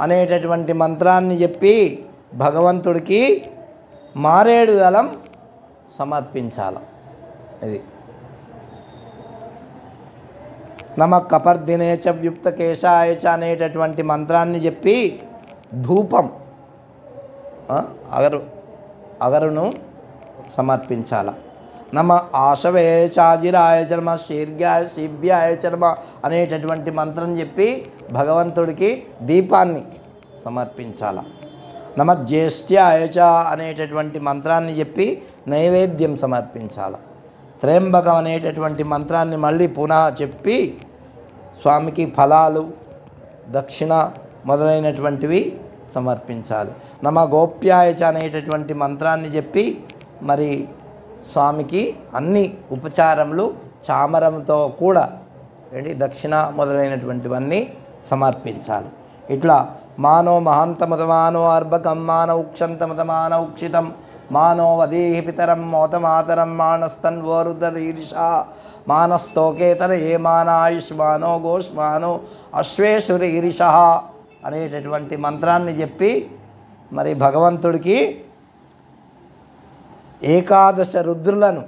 అనేటటువంటి మంత్రాన్ని చెప్పి భగవంతుడికి మారేడు దళం సమర్పించాల. ఇది నమ కపర్దినే చ వ్యుక్త కేశాయ చ అనేటటువంటి మంత్రాన్ని చెప్పి ధూపం అగరును సమర్పించాల. నమ ఆశవే చాజిరాయ చర్మ శీర్ఘ్యాయ శీభ్యాయ చర్మ అనేటటువంటి మంత్రం చెప్పి భగవంతుడికి దీపాన్ని సమర్పించాల. నమ జ్యేష్ఠ్యాయ చ అనేటటువంటి మంత్రాన్ని చెప్పి నైవేద్యం సమర్పించాల. త్రయంబకం అనేటటువంటి మంత్రాన్ని మళ్ళీ పునః చెప్పి స్వామికి ఫలాలు దక్షిణ మొదలైనటువంటివి సమర్పించాలి. నమ గోప్యాయ చ అనేటటువంటి మంత్రాన్ని చెప్పి మరి స్వామికి అన్ని ఉపచారములు చామరంతో కూడా దక్షిణ మొదలైనటువంటివన్నీ సమర్పించాలి. ఇట్లా మానో మహాంతమతమానో అర్భకం మానో ఉక్షంతమతమాన ఉక్షితం మానో వదీహి పితరం మోతమాతరం మానస్తన్వోరుదీర్ష మానస్తోకేతన ఏ మానాయుష్మానో గోష్మానో అశ్వేశురీరిష అనేటటువంటి మంత్రాన్ని చెప్పి మరి భగవంతుడికి ఏకాదశ రుద్రులను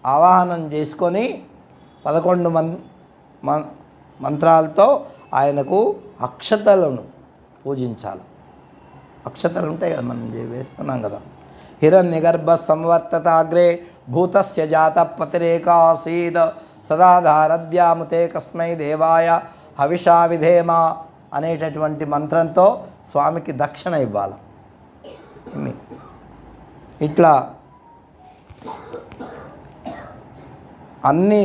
ఆవాహనం చేసుకొని 11 మంత్రాలతో ఆయనకు అక్షతలను పూజించాలి. అక్షతలు ఉంటాయి కదా, మనం వేస్తున్నాం కదా. హిరణ్యగర్భ సంవర్తతాగ్రే భూతస్య జాత పతిరేకాసీద సదాధారద్యాముతే కస్మై దేవాయ హవిషా విధేమ అనేటటువంటి మంత్రంతో స్వామికి దక్షిణ ఇవ్వాలి. ఇట్లా అన్ని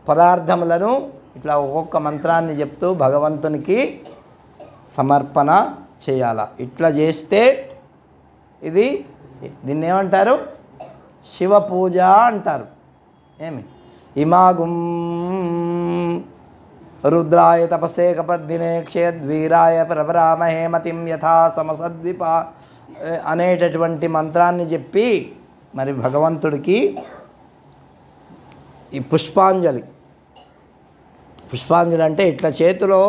పదార్థములను ఇట్లా ఒక్కొక్క మంత్రాన్ని చెప్తూ భగవంతునికి సమర్పణ చేయాల. ఇట్లా చేస్తే దీన్ని ఏమంటారు? శివ పూజ అంటారు. ఏమి ఇమాగుం రుద్రాయ తపసే కపర్దినే క్షేద్వీరాయ ప్రవరామహే మతిం యథా సమసద్విప అనేటటువంటి మంత్రాన్ని చెప్పి మరి భగవంతుడికి ఈ పుష్పాంజలి అంటే ఇట్లా చేతిలో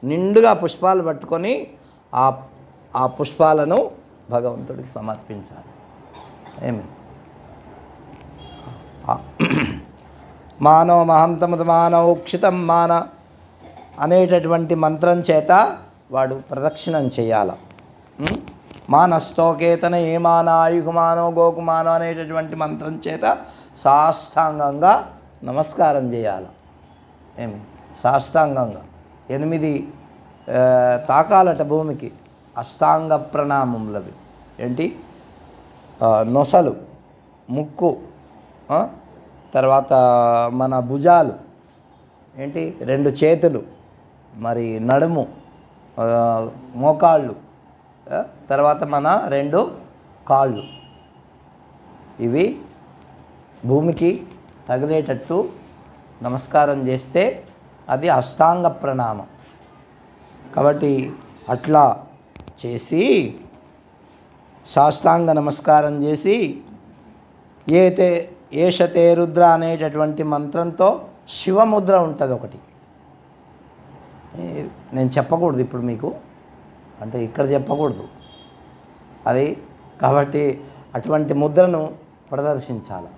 నిండుగా పుష్పాలు పట్టుకొని ఆ పుష్పాలను భగవంతుడికి సమర్పించాలి. ఏమి మానవ మహంతమత మానవ ఉక్షితం మాన అనేటటువంటి మంత్రం చేత వాడు ప్రదక్షిణం చేయాల. మానస్తోకేతన ఏమాన ఆయుకుమానో గోకుమానో అనేటటువంటి మంత్రం చేత సాష్టాంగంగా నమస్కారం చేయాలి. ఏమి సాష్టాంగంగా 8 తాకాలట భూమికి. అష్టాంగ ప్రణామములవి ఏంటి? నొసలు, ముక్కు, తర్వాత మన భుజాలు ఏంటి, 2 చేతులు, మరి నడుము, మోకాళ్ళు, తర్వాత మన 2 కాళ్ళు, ఇవి భూమికి తగిలేటట్టు నమస్కారం చేస్తే అది అష్టాంగ ప్రణామం. కాబట్టి అట్లా చేసి సాష్టాంగ నమస్కారం చేసి ఏషతే రుద్ర అనేటటువంటి మంత్రంతో శివముద్ర ఉంటుంది ఒకటి. నేను చెప్పకూడదు ఇప్పుడు మీకు, అంటే ఇక్కడ చెప్పకూడదు అది. కాబట్టి అటువంటి ముద్రను ప్రదర్శించాలి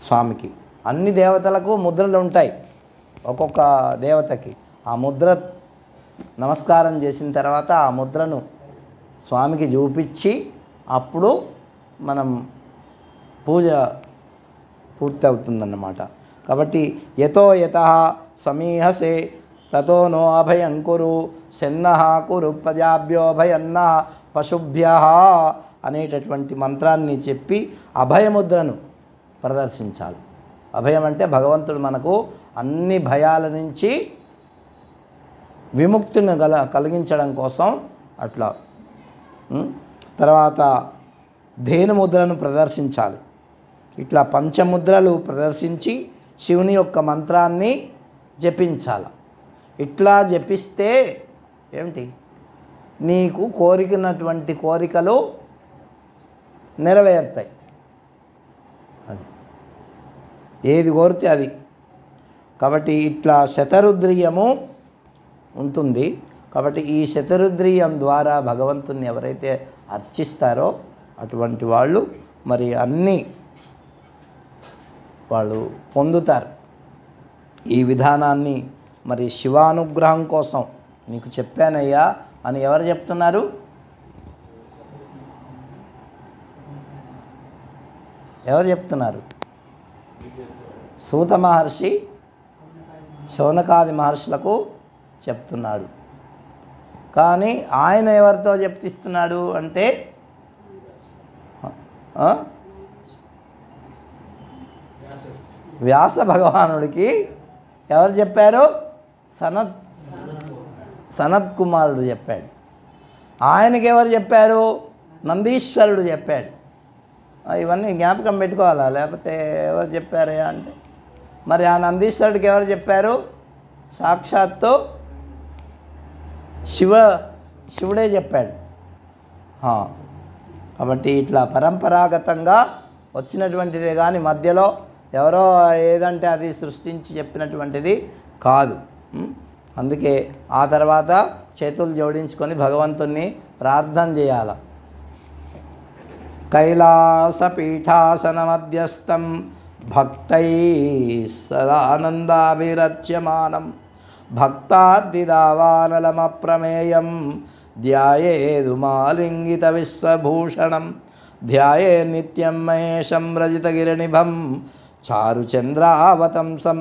స్వామికి. అన్ని దేవతలకు ముద్రలు ఉంటాయి, ఒక్కొక్క దేవతకి. ఆ ముద్ర నమస్కారం చేసిన తర్వాత ఆ ముద్రను స్వామికి చూపించి అప్పుడు మనం పూజ పూర్తి అవుతుందన్నమాట. కాబట్టి యతో యతః సమీహసే తతో నో అభయం కురు శన్నః కురు ప్రజాభ్యో భయన్నః పశుభ్యః అనేటటువంటి మంత్రాన్ని చెప్పి అభయముద్రను ప్రదర్శించాలి. అభయం అంటే భగవంతుడు మనకు అన్ని భయాల నుంచి విముక్తిని కలిగించడం కోసం అట్లా. తర్వాత ధేనుముద్రను ప్రదర్శించాలి. ఇట్లా పంచముద్రలు ప్రదర్శించి శివుని యొక్క మంత్రాన్ని జపించాలి. ఇట్లా జపిస్తే ఏమిటి, నీకు కోరికనటువంటి కోరికలు నెరవేరుతాయి. అది ఏది కోరితే అది. కాబట్టి ఇట్లా శతరుద్రీయము ఉంటుంది. కాబట్టి ఈ శతరుద్రీయం ద్వారా భగవంతుని ఎవరైతే అర్చిస్తారో అటువంటి వాళ్ళు మరి అన్నీ వాళ్ళు పొందుతారు. ఈ విధానాన్ని మరి శివానుగ్రహం కోసం నీకు చెప్పానయ్యా అని ఎవరు చెప్తున్నారు? ఎవరు చెప్తున్నారు? సూత మహర్షి శౌనకాది మహర్షులకు చెప్తున్నాడు. కానీ ఆయన ఎవరితో చెప్తిస్తున్నాడు అంటే వ్యాస భగవానుడికి ఎవరు చెప్పారు? సనత్ కుమారుడు చెప్పాడు. ఆయనకి ఎవరు చెప్పారు? నందీశ్వరుడు చెప్పాడు. ఇవన్నీ జ్ఞాపకం పెట్టుకోవాలా? లేకపోతే ఎవరు చెప్పారు అంటే మరి ఆ నందీశ్వరుడికి ఎవరు చెప్పారు? సాక్షాత్తు శివుడే చెప్పాడు. కాబట్టి ఇట్లా పరంపరాగతంగా వచ్చినటువంటిదే కానీ మధ్యలో ఎవరో ఏదంటే అది సృష్టించి చెప్పినటువంటిది కాదు. అందుకే ఆ తర్వాత చేతులు జోడించుకొని భగవంతుణ్ణి ప్రార్థన చేయాలి. కైలాసపీఠాసన మధ్యస్థం భక్తై సదానందాభిరచ్యమానం భక్తాద్దిదావానలమప్రమేయం ధ్యాయేదు మాలింగిత విశ్వభూషణం ధ్యాయే నిత్యం మహేశం రజితగిరినిభం చారుచంద్రావతంసం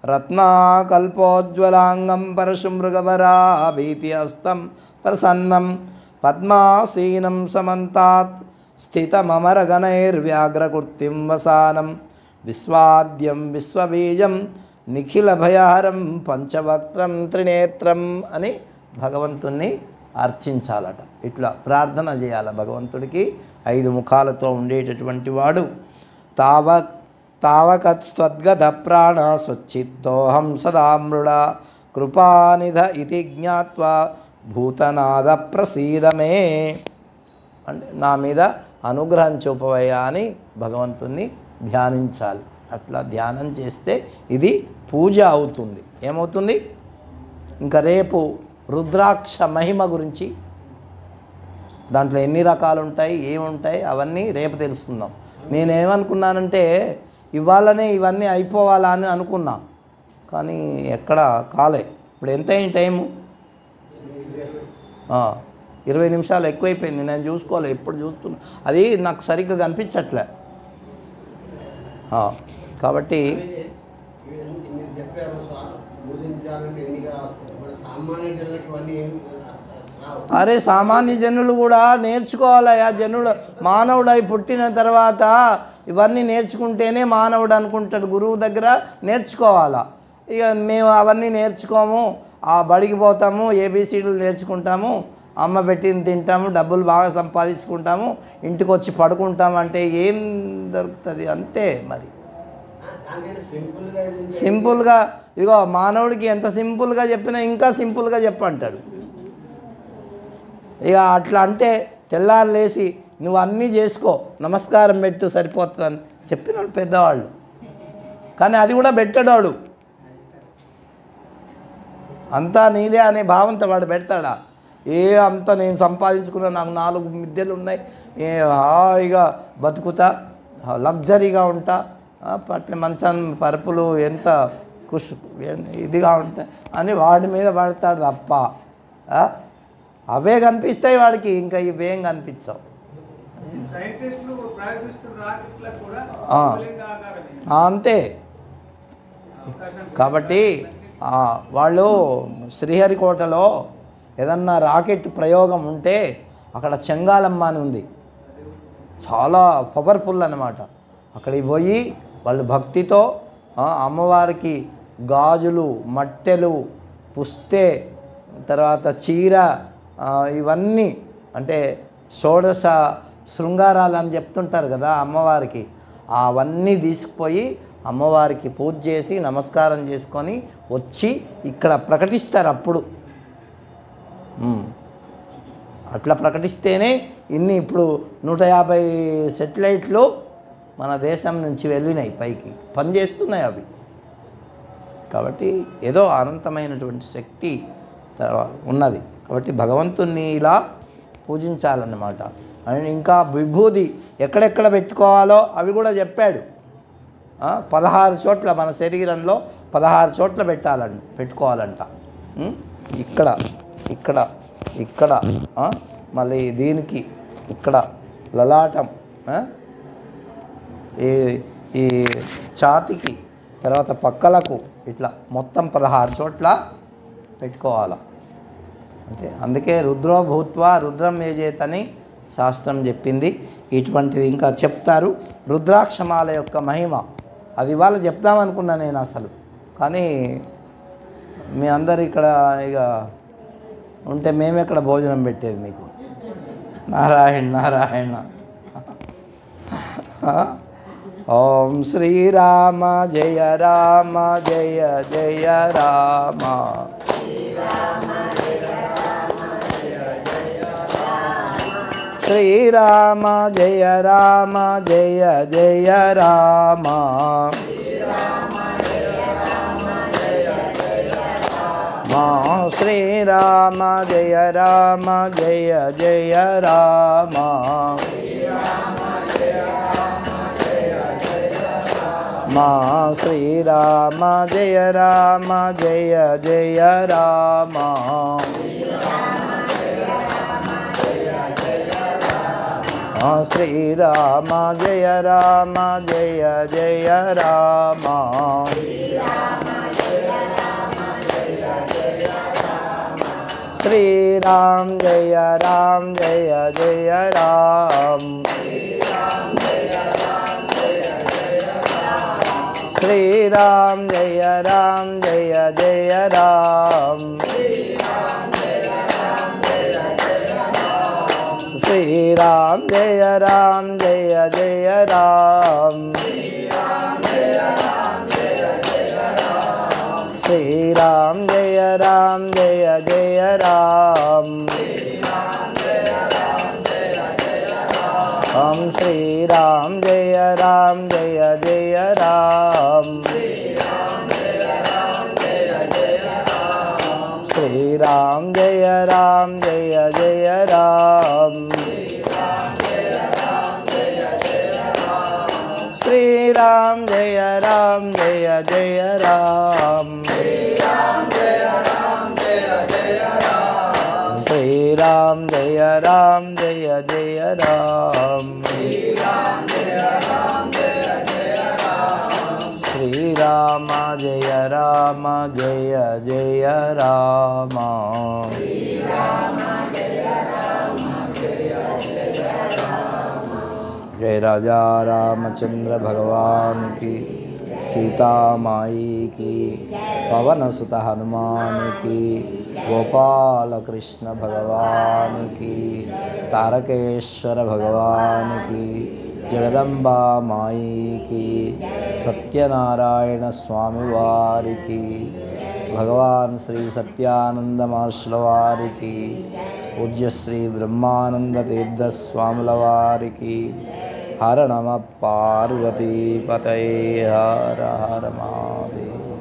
రత్నాకల్పోజ్వలాంగం పరశుమృగవరాభీతి హస్తం ప్రసన్నం పద్మాసీనం సమంతాత్ స్థితమమరగణైర్వ్యాఘ్రకృత్తిం వసానం విశ్వాద్యం విశ్వబీజం నిఖిలభయహరం పంచవక్త్రం త్రినేత్రం అని భగవంతుణ్ణి అర్చించాలట. ఇట్లా ప్రార్థన చేయాలి భగవంతుడికి. 5 ముఖాలతో ఉండేటటువంటి వాడు. తావకత్ స్వద్గత ప్రాణ స్వచ్చిత్తోహం సదామృడ కృపానిధ ఇతి జ్ఞాత్వా భూతనాద ప్రసీదమే అంటే నా మీద అనుగ్రహం చూపవయ్యా అని భగవంతుణ్ణి ధ్యానించాలి. అట్లా ధ్యానం చేస్తే ఇది పూజ అవుతుంది. ఏమవుతుంది? ఇంకా రేపు రుద్రాక్ష మహిమ గురించి, దాంట్లో ఎన్ని రకాలు ఉంటాయి, ఏముంటాయి అవన్నీ రేపు తెలుసుకుందాం. నేనేమనుకున్నానంటే ఇవాళనే ఇవన్నీ అయిపోవాలా అని అనుకున్నా, కానీ ఎక్కడ కాలే. ఇప్పుడు ఎంత అయింది టైము? 20 నిమిషాలు ఎక్కువైపోయింది. నేను చూసుకోలే, ఎప్పుడు చూస్తున్నా అది నాకు సరిగ్గా కనిపించట్లే. కాబట్టి అరే సామాన్య జనులు కూడా నేర్చుకోవాలయా. జనుడు మానవుడై పుట్టిన తర్వాత ఇవన్నీ నేర్చుకుంటేనే మానవుడు అనుకుంటాడు. గురువు దగ్గర నేర్చుకోవాలా. ఇక మేము అవన్నీ నేర్చుకోము, ఆ బడికి పోతాము, ఏబీసీడీలు నేర్చుకుంటాము, అమ్మ పెట్టింది తింటాము, డబ్బులు బాగా సంపాదించుకుంటాము, ఇంటికి వచ్చి పడుకుంటాము అంటే ఏం దొరుకుతుంది? అంతే. మరి సింపుల్గా ఇగో మానవుడికి ఎంత సింపుల్గా చెప్పినా ఇంకా సింపుల్గా చెప్పంటాడు. ఇక అట్లా అంటే తెల్లారు లేచి నువ్వు అన్నీ చేసుకో, నమస్కారం పెట్టు సరిపోతుందని చెప్పినాడు పెద్దవాళ్ళు. కానీ అది కూడా పెట్టడాడు. అంతా నీదే అనే భావంతో వాడు పెడతాడా? అంతా నేను సంపాదించుకున్నా, నాకు 4 మిద్దెలు ఉన్నాయి, హాయిగా బతుకుతా, లగ్జరీగా ఉంటా, పట్ల మంచం పరుపులు ఎంత ఇదిగా ఉంటాయి అని వాడి మీద పడతాడు తప్ప అవే కనిపిస్తాయి వాడికి, ఇంకా ఇవేం కనిపించవు. అంతే. కాబట్టి వాళ్ళు శ్రీహరికోటలో ఏదన్నా రాకెట్ ప్రయోగం ఉంటే అక్కడ చెంగాలమ్మ అని ఉంది, చాలా పవర్ఫుల్ అన్నమాట. అక్కడికి పోయి వాళ్ళు భక్తితో అమ్మవారికి గాజులు, మట్టెలు, పుస్తే, తర్వాత చీర, ఇవన్నీ అంటే షోడశ శృంగారాలు అని చెప్తుంటారు కదా అమ్మవారికి, అవన్నీ తీసుకుపోయి అమ్మవారికి పూజ చేసి నమస్కారం చేసుకొని వచ్చి ఇక్కడ ప్రకటిస్తారు. అప్పుడు అట్లా ప్రకటిస్తేనే ఇన్ని ఇప్పుడు 150 సెటిలైట్లు మన దేశం నుంచి వెళ్ళినాయి, పైకి పనిచేస్తున్నాయి అవి. కాబట్టి ఏదో అనంతమైనటువంటి శక్తి ఉన్నది. కాబట్టి భగవంతుణ్ణి ఇలా పూజించాలన్నమాట. అండ్ ఇంకా విభూది ఎక్కడెక్కడ పెట్టుకోవాలో అవి కూడా చెప్పాడు. 16 చోట్ల మన శరీరంలో 16 చోట్ల పెట్టుకోవాలంట. ఇక్కడ ఇక్కడ ఇక్కడ మళ్ళీ దీనికి ఇక్కడ లలాటం, ఈ ఛాతికి, తర్వాత పక్కలకు ఇట్లా మొత్తం 16 చోట్ల పెట్టుకోవాలి. అంటే అందుకే రుద్రో భూత్వా రుద్రం యజేతని శాస్త్రం చెప్పింది. ఇటువంటిది ఇంకా చెప్తారు. రుద్రాక్షమాల యొక్క మహిమ అది ఇవాళ చెప్దామనుకున్నా నేను అసలు, కానీ మీ అందరు ఇక్కడ ఇక ఉంటే మేమెక్కడ భోజనం పెట్టేది మీకు. నారాయణ నారాయణ. ఓం శ్రీరామ జయ రామ జయ జయ రామ. శ్రీరామ జయ రామ జయ జయ రామ. శ్రీరామ జయ రామ జయ జయ రామ. శ్రీరామ జయ రామ జయ జయ రామ. శ్రీరామ జయ రామ జయ జయ రామ. శ్రీరామ జయ రామ జయ జయ రామ. శ్రీరామ జయ రామ జయ జయ రామ. శ్రీరామ జయ రామ జయ జయ రామ. శ్రీరామ జయ రామ జయ జయ రామ. ఓం శ్రీరామ జయ రామ జయ జయ రామ. శ్రీరామ జయ రామ జయ జయ రామ. శ్రీరామ జయ రామ జయ జయ రామ. శ్రీరామ జయ రామ జయ జయ రామ. శ్రీరామ జయ రామ జయ జయ రామ. जय राजा रामचंद्र भगवान की, सीता माई की, पवन सुत हनुमान की, गोपाल कृष्ण भगवान की, तारकेश्वर भगवान की, जगदम्बा माई की, सत्यनारायण स्वामी वारी की, भगवान श्री सत्यानंद महर्षुల వారికి, पूज्य श्री ब्रह्मानंद तीर्थ स्वामुల వారికి. हर नमः पार्वती पतये हर हर महादेव.